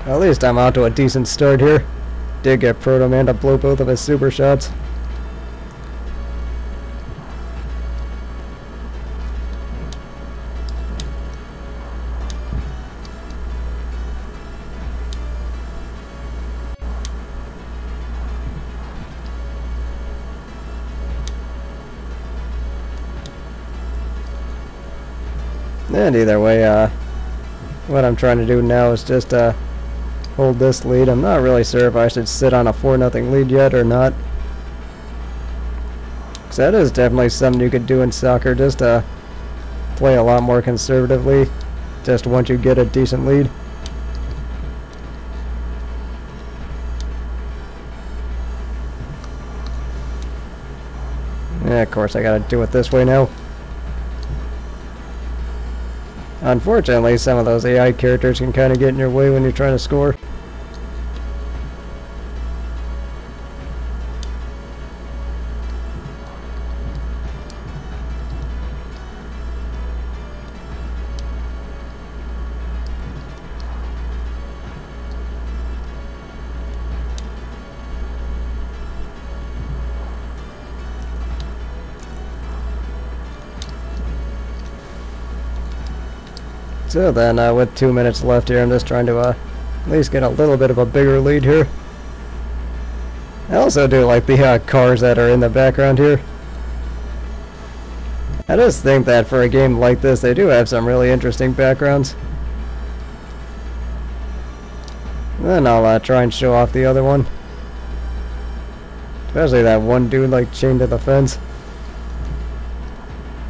At least I'm out to a decent start here. Did get Proto Man to blow both of his super shots. And either way, what I'm trying to do now is just hold this lead. I'm not really sure if I should sit on a 4-0 lead yet or not. Because that is definitely something you could do in soccer, just play a lot more conservatively, just once you get a decent lead. Yeah, of course I gotta do it this way now. Unfortunately, some of those AI characters can kind of get in your way when you're trying to score. So then, with 2 minutes left here, I'm just trying to at least get a little bit of a bigger lead here. I also do like the cars that are in the background here. I just think that for a game like this, they do have some really interesting backgrounds. Then I'll try and show off the other one. Especially that one dude like chained to the fence.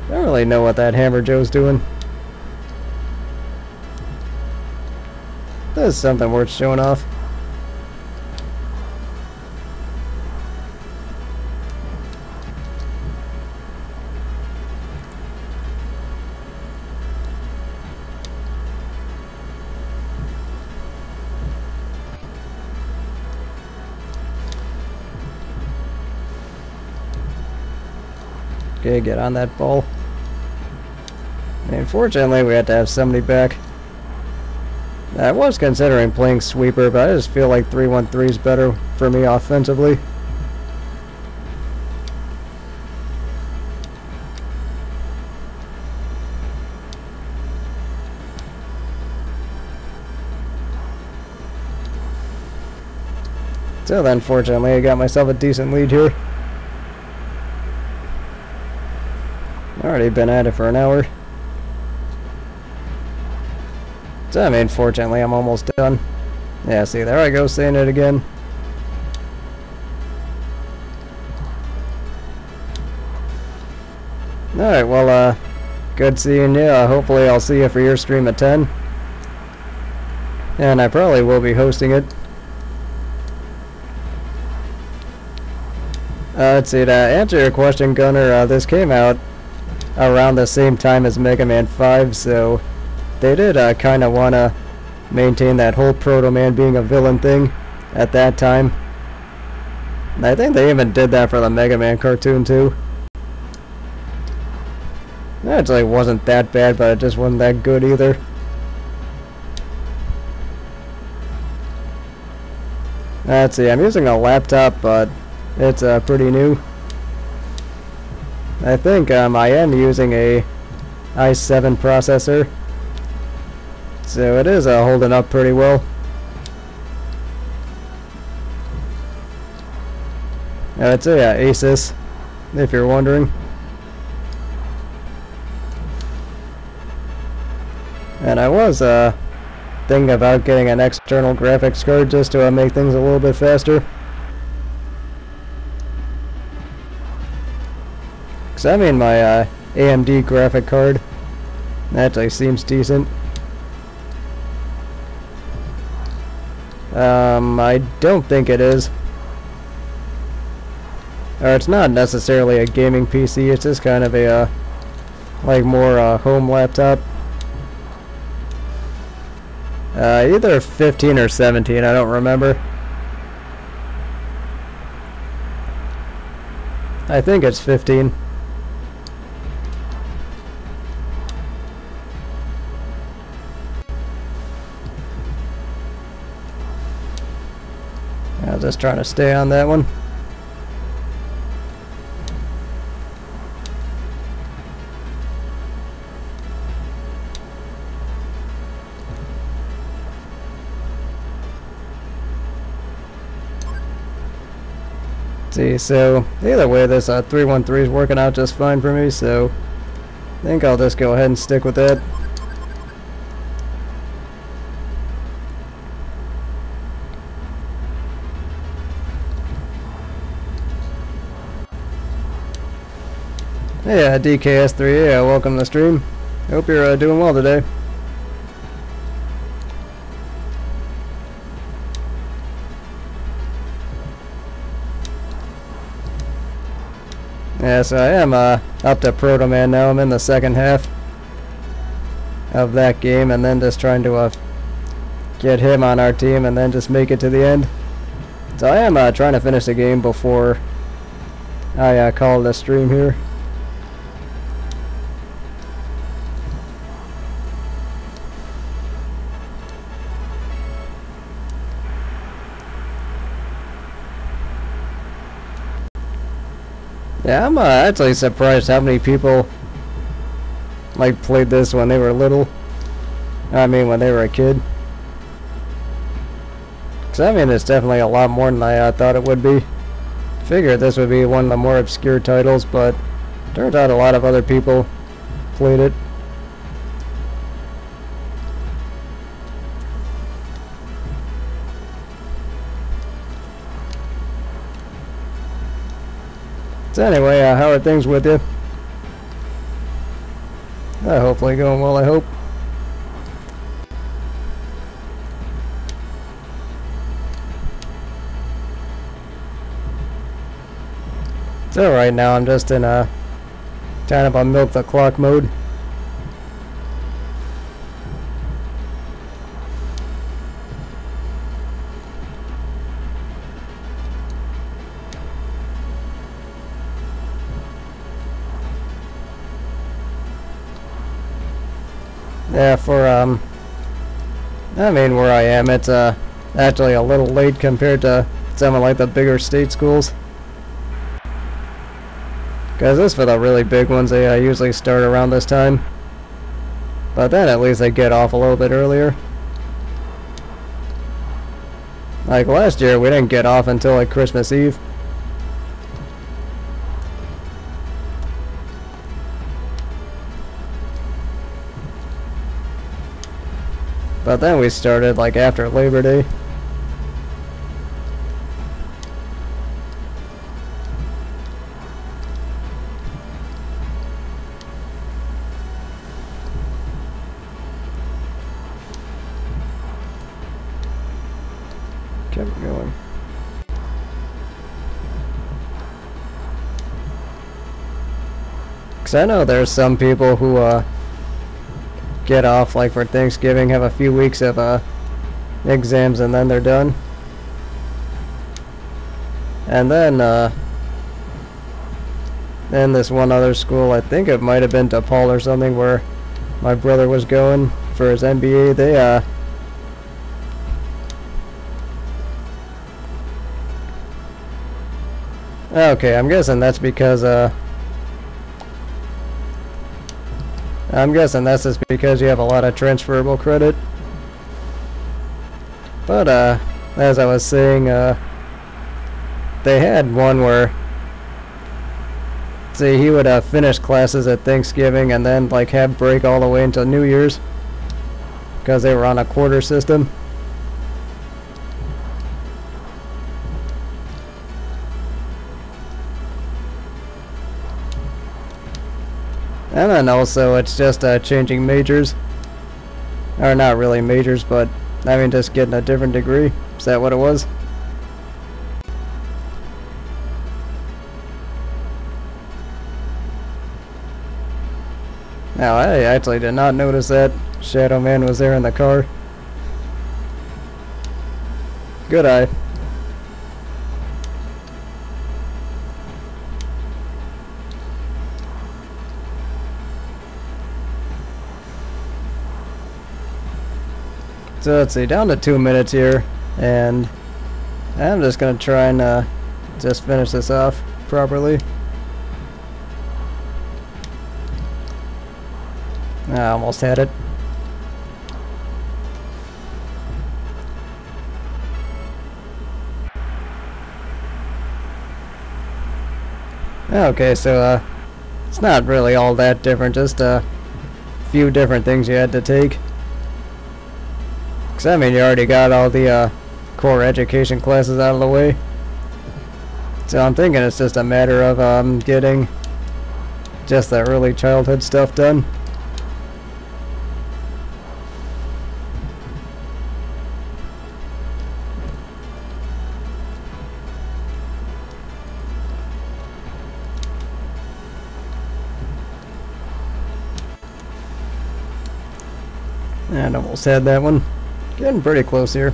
I don't really know what that Hammer Joe's doing. This is something worth showing off. Okay, get on that ball. Unfortunately, we had to have somebody back. I was considering playing sweeper, but I just feel like 3-1-3 is better for me offensively. So then, fortunately, I got myself a decent lead here. Already been at it for an hour. So, I mean, fortunately, I'm almost done. Yeah, see, there I go, saying it again. Alright, well, good seeing you. Hopefully I'll see you for your stream at 10. And I probably will be hosting it. Let's see, to answer your question, Gunner, this came out around the same time as Mega Man 5, so they did kind of want to maintain that whole Proto Man being a villain thing at that time. And I think they even did that for the Mega Man cartoon too. It actually wasn't that bad, but it just wasn't that good either. Let's see, I'm using a laptop, but it's pretty new. I think I am using a i7 processor, so it is holding up pretty well. It's a Asus, if you're wondering. And I was thinking about getting an external graphics card just to make things a little bit faster. Because I mean, my AMD graphic card actually seems decent. I don't think it is. Or it's not necessarily a gaming PC, it's just kind of a like more home laptop. Either 15 or 17, I don't remember. I think it's 15. I was just trying to stay on that one. See, so either way, this 313 is working out just fine for me, so I think I'll just go ahead and stick with that. Hey, DKS3, welcome to the stream. Hope you're doing well today. Yeah, so I am up to Proto Man now. I'm in the second half of that game, and then just trying to get him on our team and then just make it to the end. So I am trying to finish the game before I call it a stream here. Yeah, I'm actually surprised how many people like played this when they were little. I mean, when they were a kid. Cause I mean, it's definitely a lot more than I thought it would be. Figured this would be one of the more obscure titles, but turns out a lot of other people played it. So anyway, how are things with you? Hopefully going well, I hope. So right now I'm just in a kind of a milk the clock mode. Yeah, for I mean, where I am, it's actually a little late compared to some of like the bigger state schools. Because this for the really big ones, they usually start around this time. But then at least they get off a little bit earlier. Like last year, we didn't get off until like Christmas Eve. But then we started like after Labor Day. Kept going. 'Cause I know there's some people who get off like for Thanksgiving, have a few weeks of exams, and then they're done. And then in this one other school, I think it might have been DePaul or something, where my brother was going for his MBA, they okay, I'm guessing that's because I'm guessing that's just because you have a lot of transferable credit. But as I was saying, they had one where, see, he would finish classes at Thanksgiving and then like have break all the way until New Year's, because they were on a quarter system. And then also it's just changing majors. Or not really majors, but I mean just getting a different degree. Is that what it was? Now I actually did not notice that Shadow Man was there in the car. Good eye. So let's see, down to 2 minutes here, and I'm just gonna try and just finish this off properly. I almost had it. Okay, so it's not really all that different, just a few different things you had to take. Because I mean, you already got all the core education classes out of the way. So I'm thinking it's just a matter of getting just the early childhood stuff done. And almost had that one. Getting pretty close here.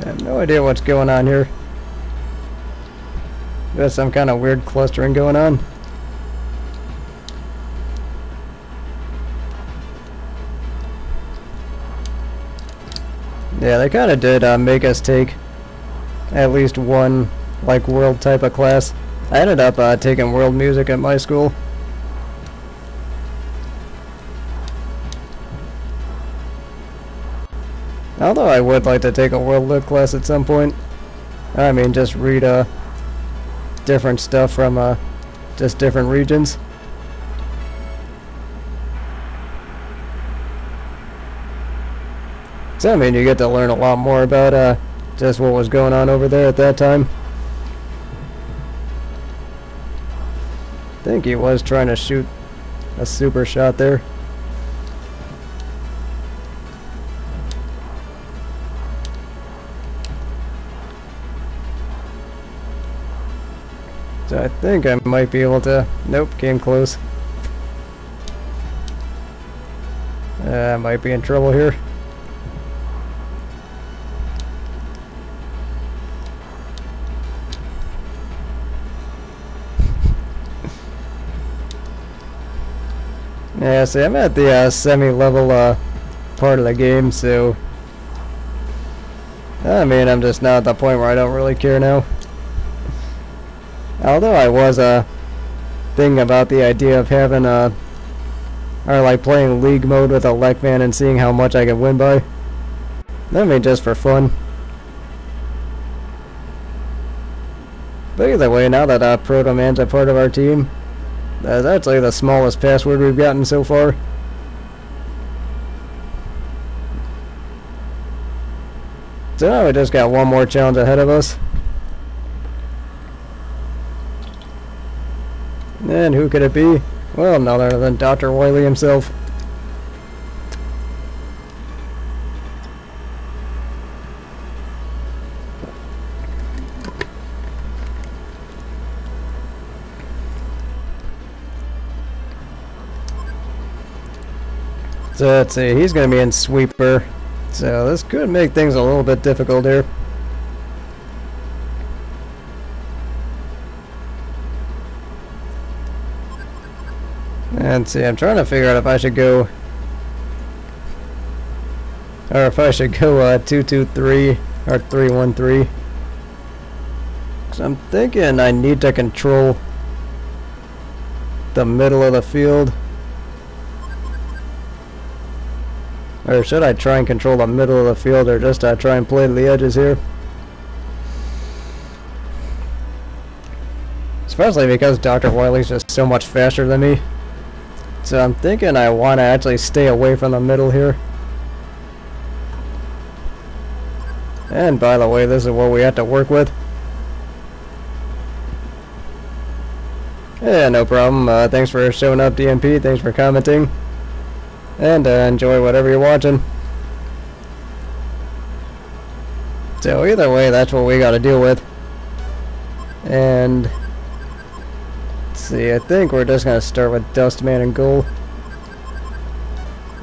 I have no idea what's going on here. There's some kind of weird clustering going on. Yeah, they kind of did make us take at least one like world type of class. I ended up taking world music at my school. Although I would like to take a world lit class at some point. I mean, just read different stuff from just different regions. So I mean, you get to learn a lot more about just what was going on over there at that time. I think he was trying to shoot a super shot there. So I think I might be able to... Nope, came close. I might be in trouble here. Yeah, see, I'm at the semi-level part of the game, so I mean, I'm just now at the point where I don't really care now. Although I was thinking about the idea of having or like playing league mode with a Lek-Man and seeing how much I could win by. I mean, just for fun. But either way, now that Proto Man's a part of our team, that's actually the smallest password we've gotten so far. So now we just got one more challenge ahead of us. And who could it be? Well, none other than Dr. Wily himself. So let's see, he's going to be in sweeper. So this could make things a little bit difficult here. And see, I'm trying to figure out if I should go, or if I should go 2-2-3 or 3-1-3. So I'm thinking I need to control the middle of the field. Or should I try and control the middle of the field, or just try and play to the edges here? Especially because Dr. Wily's just so much faster than me. So I'm thinking I want to actually stay away from the middle here. And by the way, this is what we have to work with. Yeah, no problem. Thanks for showing up, DMP. Thanks for commenting. And enjoy whatever you're watching. So either way, that's what we got to deal with. And let's see, I think we're just going to start with Dustman and goal.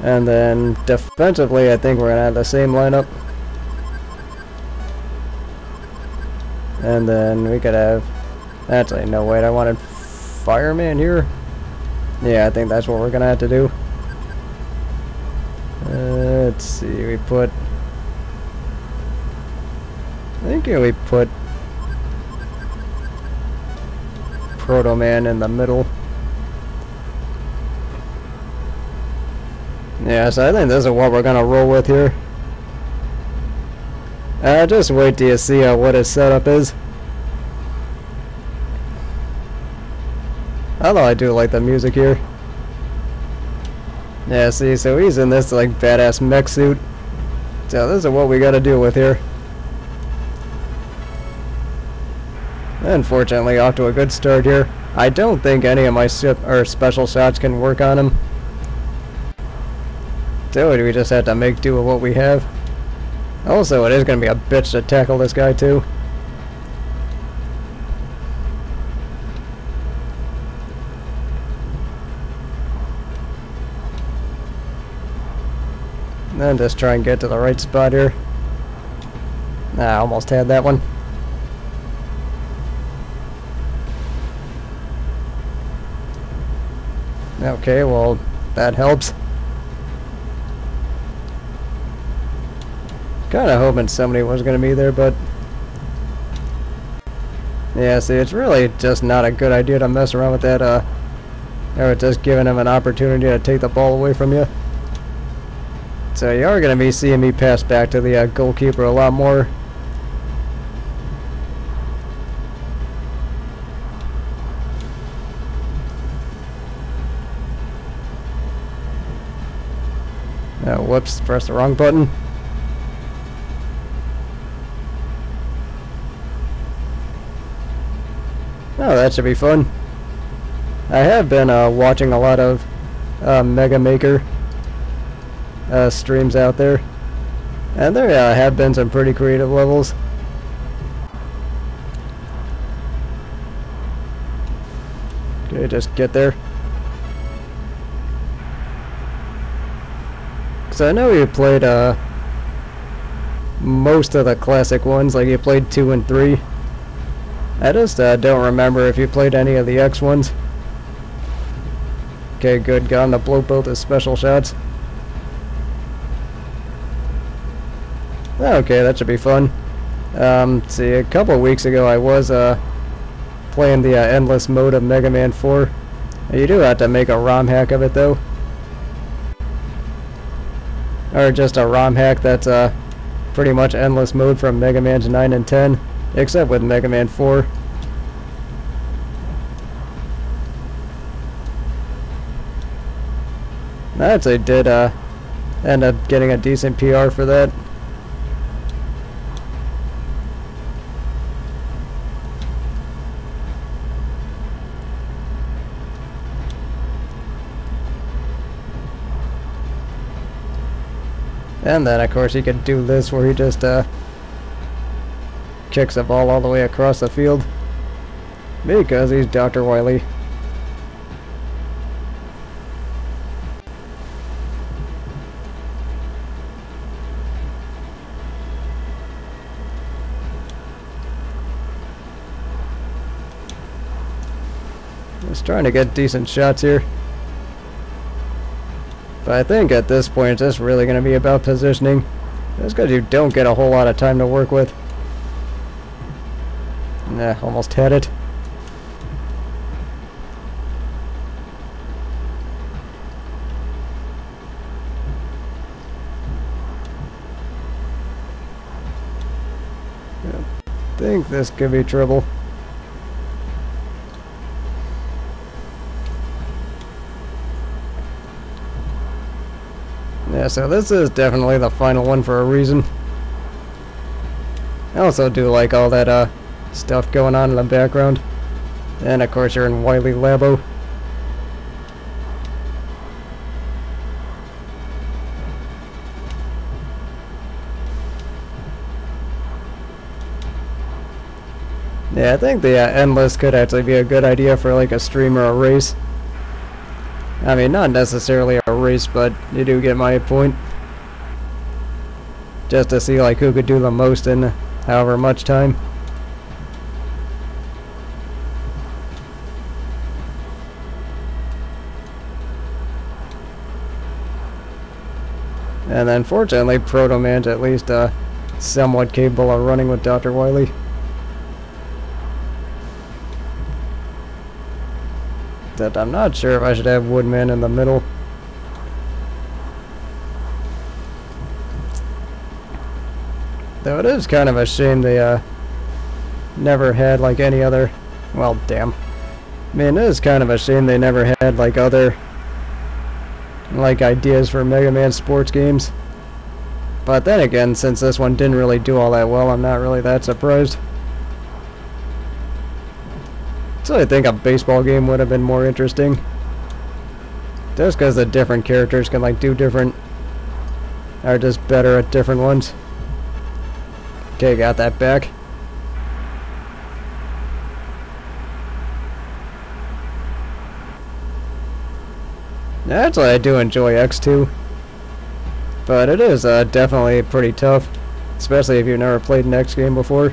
And then defensively, I think we're going to have the same lineup. And then we could have... Actually, no, wait, I wanted Fireman here. Yeah, I think that's what we're going to have to do. Let's see, we put... I think we put Proto Man in the middle. Yeah, so I think this is what we're gonna roll with here. Just wait till you see what his setup is. Although I do like the music here. Yeah, see, so he's in this like badass mech suit. So this is what we gotta deal with here. Unfortunately, off to a good start here. I don't think any of my special shots can work on him. So we just have to make do with what we have. Also, it is going to be a bitch to tackle this guy too. And then just try and get to the right spot here. I almost had that one. Okay, well, that helps. Kind of hoping somebody was going to be there, but... Yeah, see, it's really just not a good idea to mess around with that, or just giving him an opportunity to take the ball away from you. So you are going to be seeing me pass back to the goalkeeper a lot more. Oh, whoops, pressed the wrong button. Oh, that should be fun. I have been watching a lot of Mega Maker streams out there, and there have been some pretty creative levels. Okay, just get there. So I know you played most of the classic ones, like you played 2 and 3. I just don't remember if you played any of the X ones. Okay, good. Got him to blow both his special shots. Okay, that should be fun. See, a couple of weeks ago I was playing the endless mode of Mega Man 4. You do have to make a ROM hack of it though. Or just a ROM hack that's pretty much endless mode from Mega Man's 9 and 10, except with Mega Man 4. I actually did end up getting a decent PR for that. And then, of course, he could do this where he just kicks the ball all the way across the field. Because he's Dr. Wily. Just trying to get decent shots here. But I think at this point it's just really going to be about positioning. Just because you don't get a whole lot of time to work with. Nah, almost had it. I think this could be trouble. Yeah, so this is definitely the final one for a reason. I also do like all that stuff going on in the background. And of course you're in Wily Labo. Yeah, I think the endless could actually be a good idea for like a stream or a race. I mean, not necessarily a race, but you do get my point. Just to see like who could do the most in however much time. And then fortunately Proto Man's at least somewhat capable of running with Dr. Wily. That I'm not sure if I should have Woodman in the middle. Though it is kind of a shame they never had like any other, well damn. I mean, it is kind of a shame they never had like other like ideas for Mega Man sports games. But then again, since this one didn't really do all that well, I'm not really that surprised. So I think a baseball game would have been more interesting. Just because the different characters can like do different, are just better at different ones. Okay, got that back. Actually, I do enjoy X2. But it is definitely pretty tough. Especially if you've never played an X game before.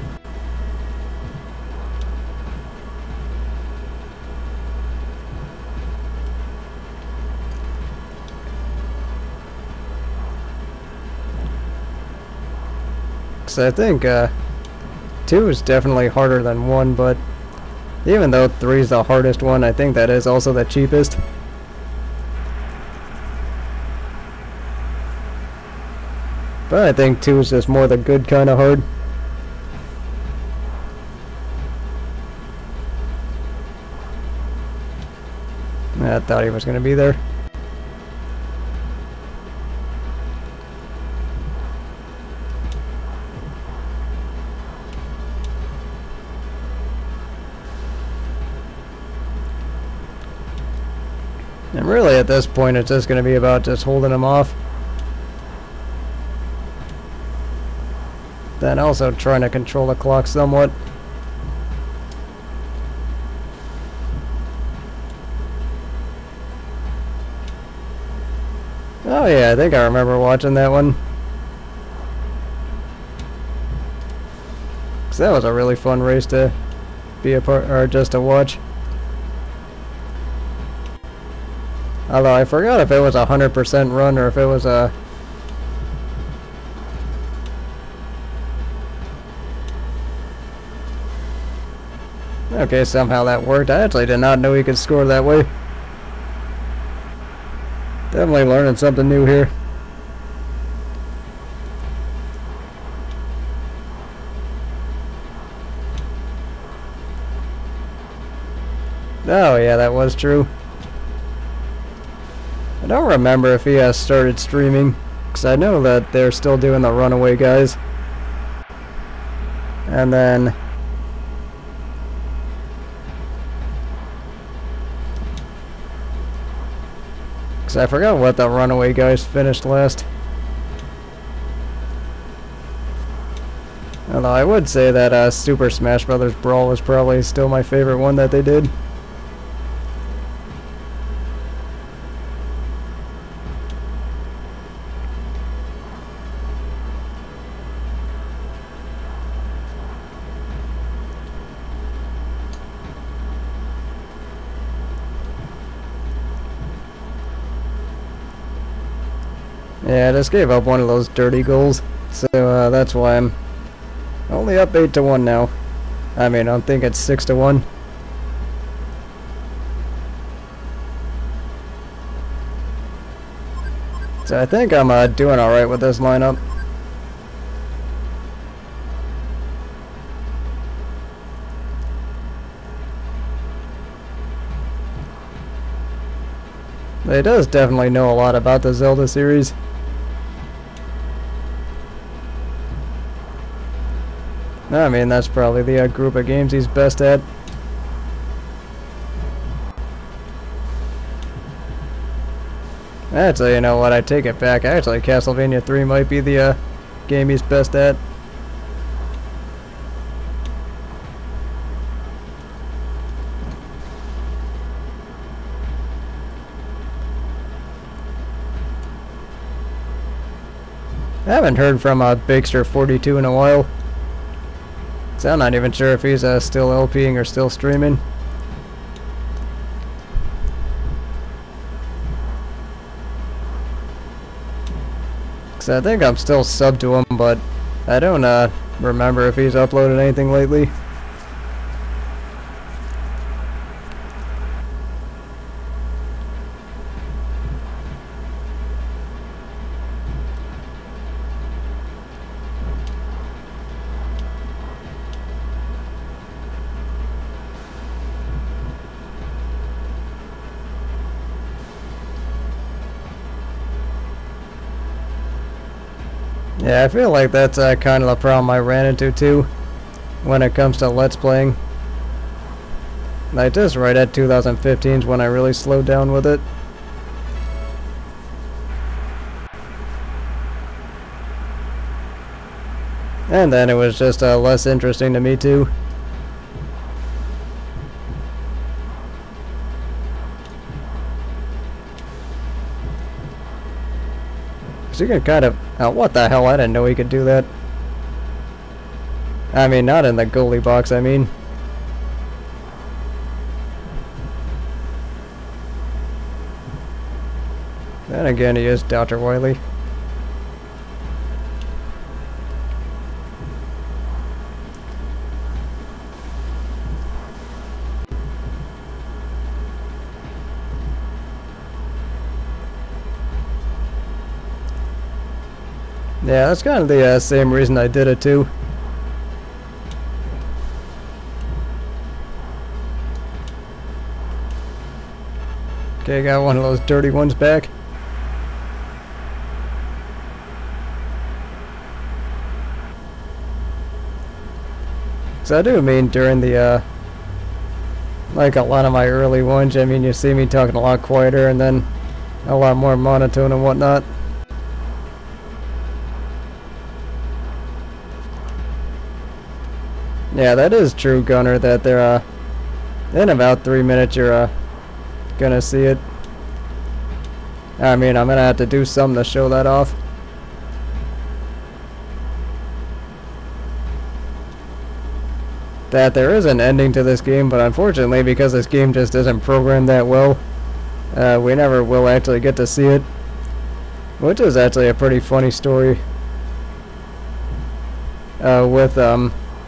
I think 2 is definitely harder than 1, but even though 3 is the hardest one, I think that is also the cheapest. But I think 2 is just more the good kind of hard. I thought he was going to be there. And really at this point it's just going to be about just holding him off. Then also trying to control the clock somewhat. Oh yeah, I think I remember watching that one. 'Cause that was a really fun race to be a part, or just to watch. Although I forgot if it was a 100% run or if it was a... Okay, somehow that worked. I actually did not know he could score that way. Definitely learning something new here. Oh yeah, that was true. I don't remember if he has started streaming, because I know that they're still doing the Runaway guys. And then... because I forgot what the Runaway guys finished last. Although I would say that Super Smash Bros. Brawl was probably still my favorite one that they did. Yeah, I just gave up one of those dirty goals, so that's why I'm only up 8-1 now. I mean, I think it's 6-1. So I think I'm doing alright with this lineup. He does definitely know a lot about the Zelda series. I mean, that's probably the group of games he's best at. Actually, you know what, I take it back. Actually, Castlevania 3 might be the game he's best at. I haven't heard from Bigster42 in a while. So I'm not even sure if he's still LPing or still streaming. So I think I'm still subbed to him, but I don't remember if he's uploaded anything lately. Yeah, I feel like that's kind of the problem I ran into too when it comes to Let's Playing. Like just right at 2015 is when I really slowed down with it. And then it was just less interesting to me too. So you can kind of... what the hell? I didn't know he could do that. I mean, not in the goalie box, I mean. Then again, he is Dr. Wily. Yeah, that's kind of the same reason I did it too. Okay, got one of those dirty ones back. So I do mean during the, like a lot of my early ones, I mean you see me talking a lot quieter and then a lot more monotone and whatnot. Yeah, that is true, Gunner, that they're, in about 3 minutes you're, gonna see it. I mean, I'm gonna have to do something to show that off. That there is an ending to this game, but unfortunately, because this game just isn't programmed that well, we never will actually get to see it. Which is actually a pretty funny story. With,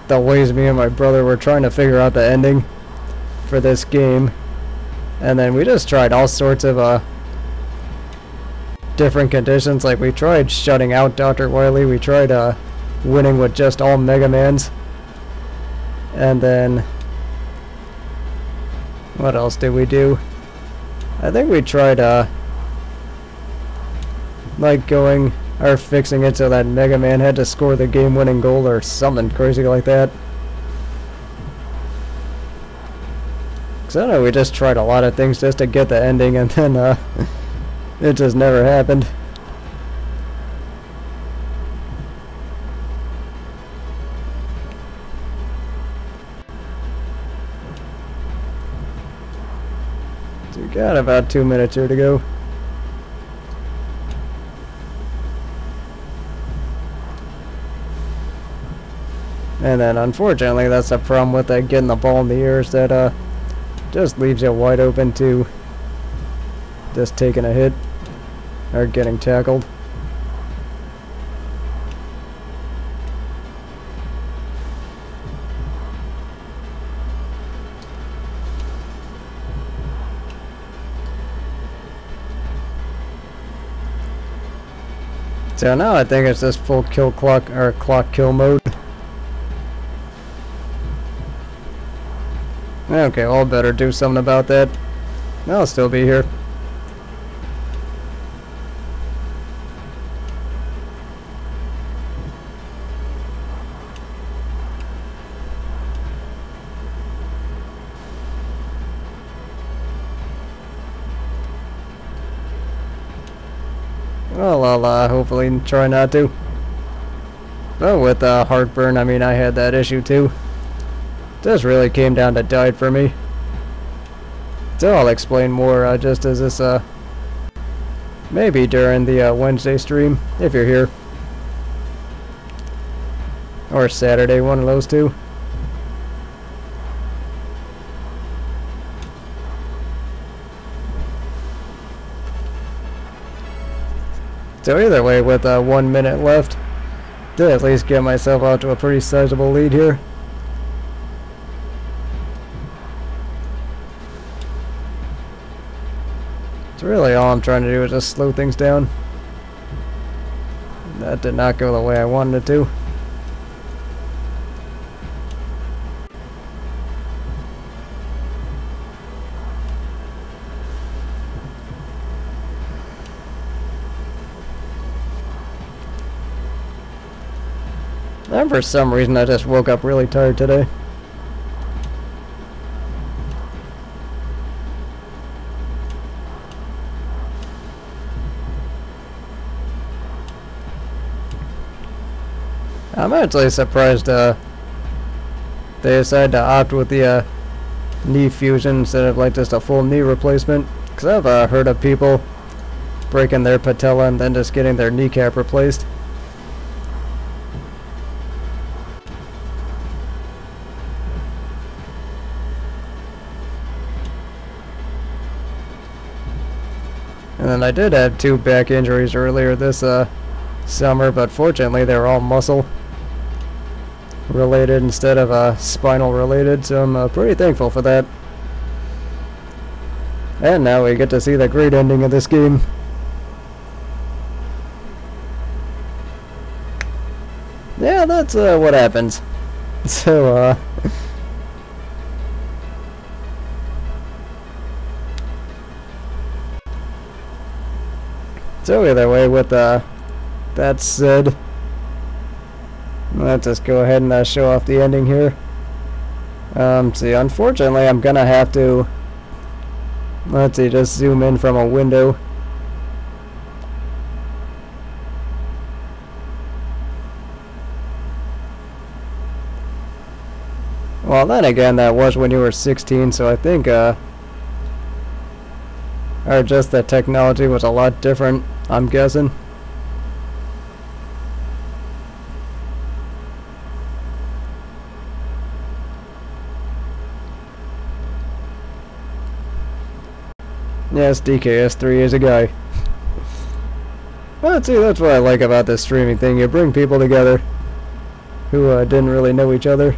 the ways me and my brother were trying to figure out the ending for this game, and then we just tried all sorts of different conditions. Like we tried shutting out Dr. Wily, we tried winning with just all Mega Mans, and then what else did we do? I think we tried like going or fixing it so that Mega Man had to score the game-winning goal or something crazy like that. Cause I don't know, we just tried a lot of things just to get the ending, and then it just never happened. So we got about 2 minutes here to go. And then unfortunately that's the problem with getting the ball in the air, is that just leaves you wide open to just taking a hit or getting tackled. So now I think it's just full kill clock, or clock kill mode. Okay, well, better do something about that. I'll still be here. Well, I'll hopefully try not to. But with heartburn, I mean, I had that issue too. This really came down to diet for me. So I'll explain more just as this, maybe during the Wednesday stream, if you're here. Or Saturday, one of those two. So either way, with 1 minute left, did at least get myself out to a pretty sizable lead here. So really all I'm trying to do is just slow things down. That did not go the way I wanted it to. And for some reason I just woke up really tired today. I'm actually surprised they decided to opt with the knee fusion instead of like just a full knee replacement. Because I've heard of people breaking their patella and then just getting their kneecap replaced. And then I did have 2 back injuries earlier this summer, but fortunately they were all muscle related instead of spinal related, so I'm pretty thankful for that. And now we get to see the great ending of this game. Yeah, that's what happens. So so either way, with that said, let's just go ahead and show off the ending here. See, unfortunately, I'm gonna have to, let's see, just zoom in from a window. Well, then again, that was when you were 16, so I think, or just the technology was a lot different, I'm guessing. Yes, DKS3 is a guy. Well, see, that's what I like about this streaming thing. You bring people together who didn't really know each other.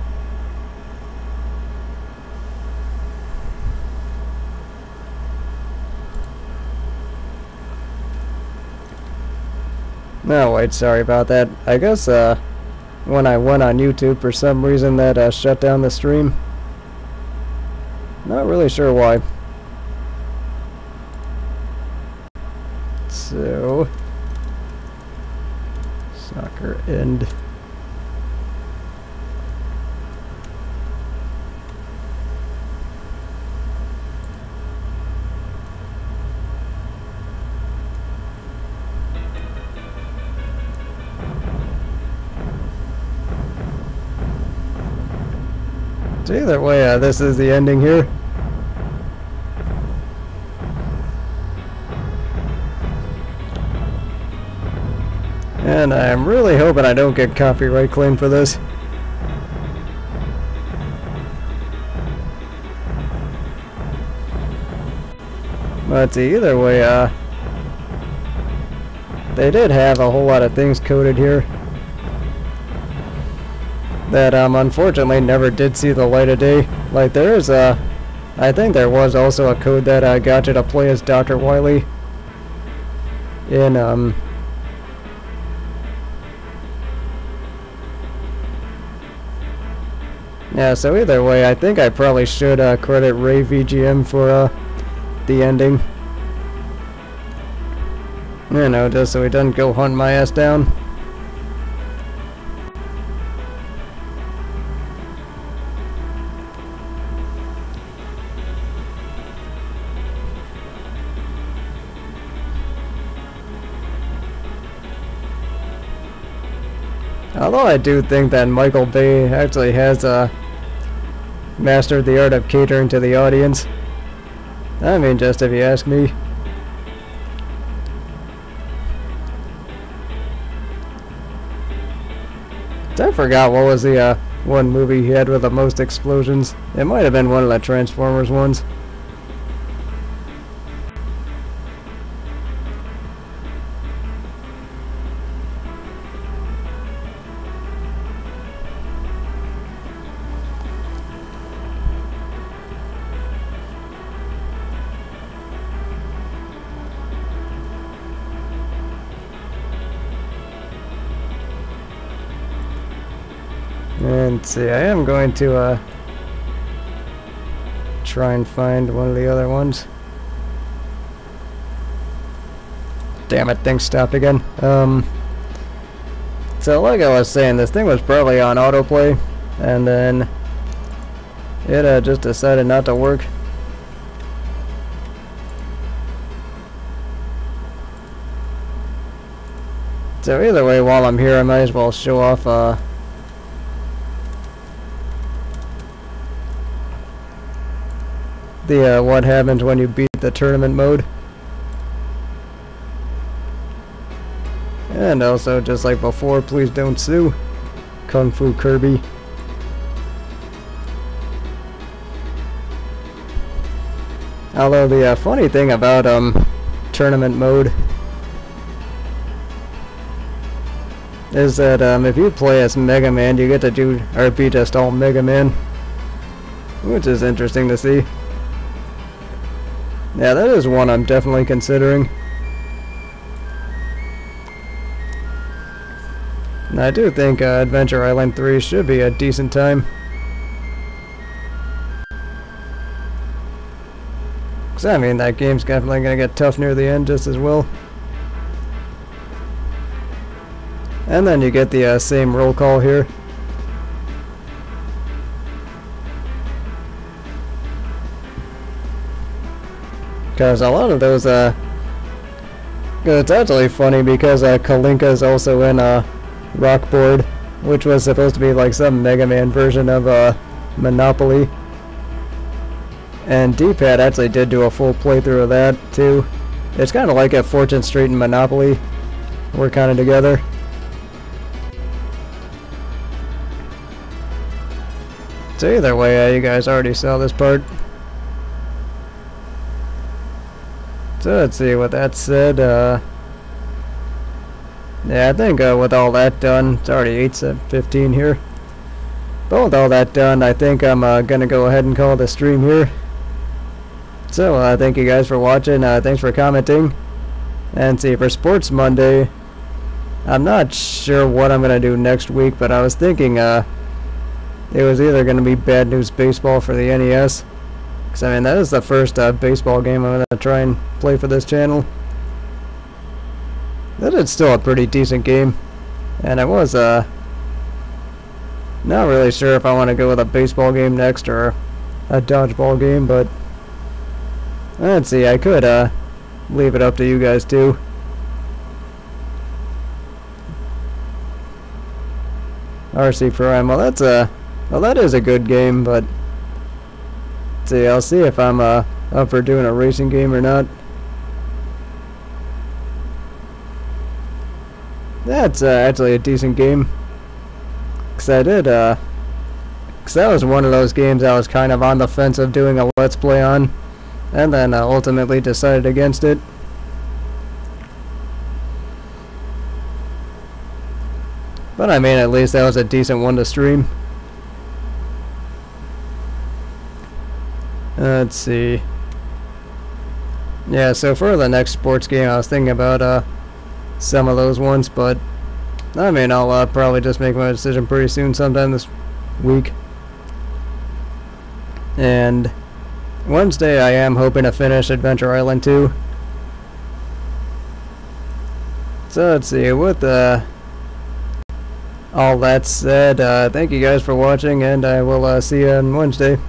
No, wait, sorry about that. I guess when I went on YouTube, for some reason that shut down the stream. Not really sure why. So, soccer end. So either way, this is the ending here. And I'm really hoping I don't get copyright claim for this. But either way, they did have a whole lot of things coded here that unfortunately never did see the light of day. Like there is I think there was also a code that got you to play as Dr. Wily in Yeah, so either way, I think I probably should credit Ray VGM for the ending. You know, just so he doesn't go hunt my ass down. Although I do think that Michael Bay actually has mastered the art of catering to the audience. I mean, just if you ask me. I forgot what was the one movie he had with the most explosions. It might have been one of the Transformers ones. And let's see, I am going to try and find one of the other ones. Damn it, things stopped again. So like I was saying, this thing was probably on autoplay, and then it just decided not to work. So either way, while I'm here, I might as well show off the what happens when you beat the tournament mode. And also, just like before, please don't sue. Kung Fu Kirby. Although the funny thing about tournament mode is that if you play as Mega Man, you get to do or be just all Mega Man, which is interesting to see. Yeah, that is one I'm definitely considering. And I do think Adventure Island 3 should be a decent time. Because I mean, that game's definitely going to get tough near the end just as well. And then you get the same roll call here. Because a lot of those, it's actually funny because Kalinka is also in Rockboard, which was supposed to be like some Mega Man version of Monopoly. And D-Pad actually did do a full playthrough of that too. It's kind of like if Fortune Street and Monopoly were kind of together. So either way, you guys already saw this part. So let's see, with that said, yeah, I think with all that done, it's already 8:15 here. But with all that done, I think I'm gonna go ahead and call the stream here. So thank you guys for watching, thanks for commenting. And see, for Sports Monday, I'm not sure what I'm gonna do next week, but I was thinking it was either gonna be Bad News Baseball for the NES. Because I mean, that is the first baseball game I'm going to try and play for this channel. That is still a pretty decent game. And I was not really sure if I want to go with a baseball game next or a dodgeball game, but let's see, I could leave it up to you guys too. RC Prime, well that's well that is a good game, but see, I'll see if I'm up for doing a racing game or not. That's actually a decent game. Cause I did, cause that was one of those games I was kind of on the fence of doing a Let's Play on, and then ultimately decided against it. But I mean, at least that was a decent one to stream. Let's see. Yeah, so for the next sports game, I was thinking about some of those ones, but I mean, I'll probably just make my decision pretty soon, sometime this week. And Wednesday I am hoping to finish Adventure Island 2. So let's see, with all that said, thank you guys for watching, and I will see you on Wednesday.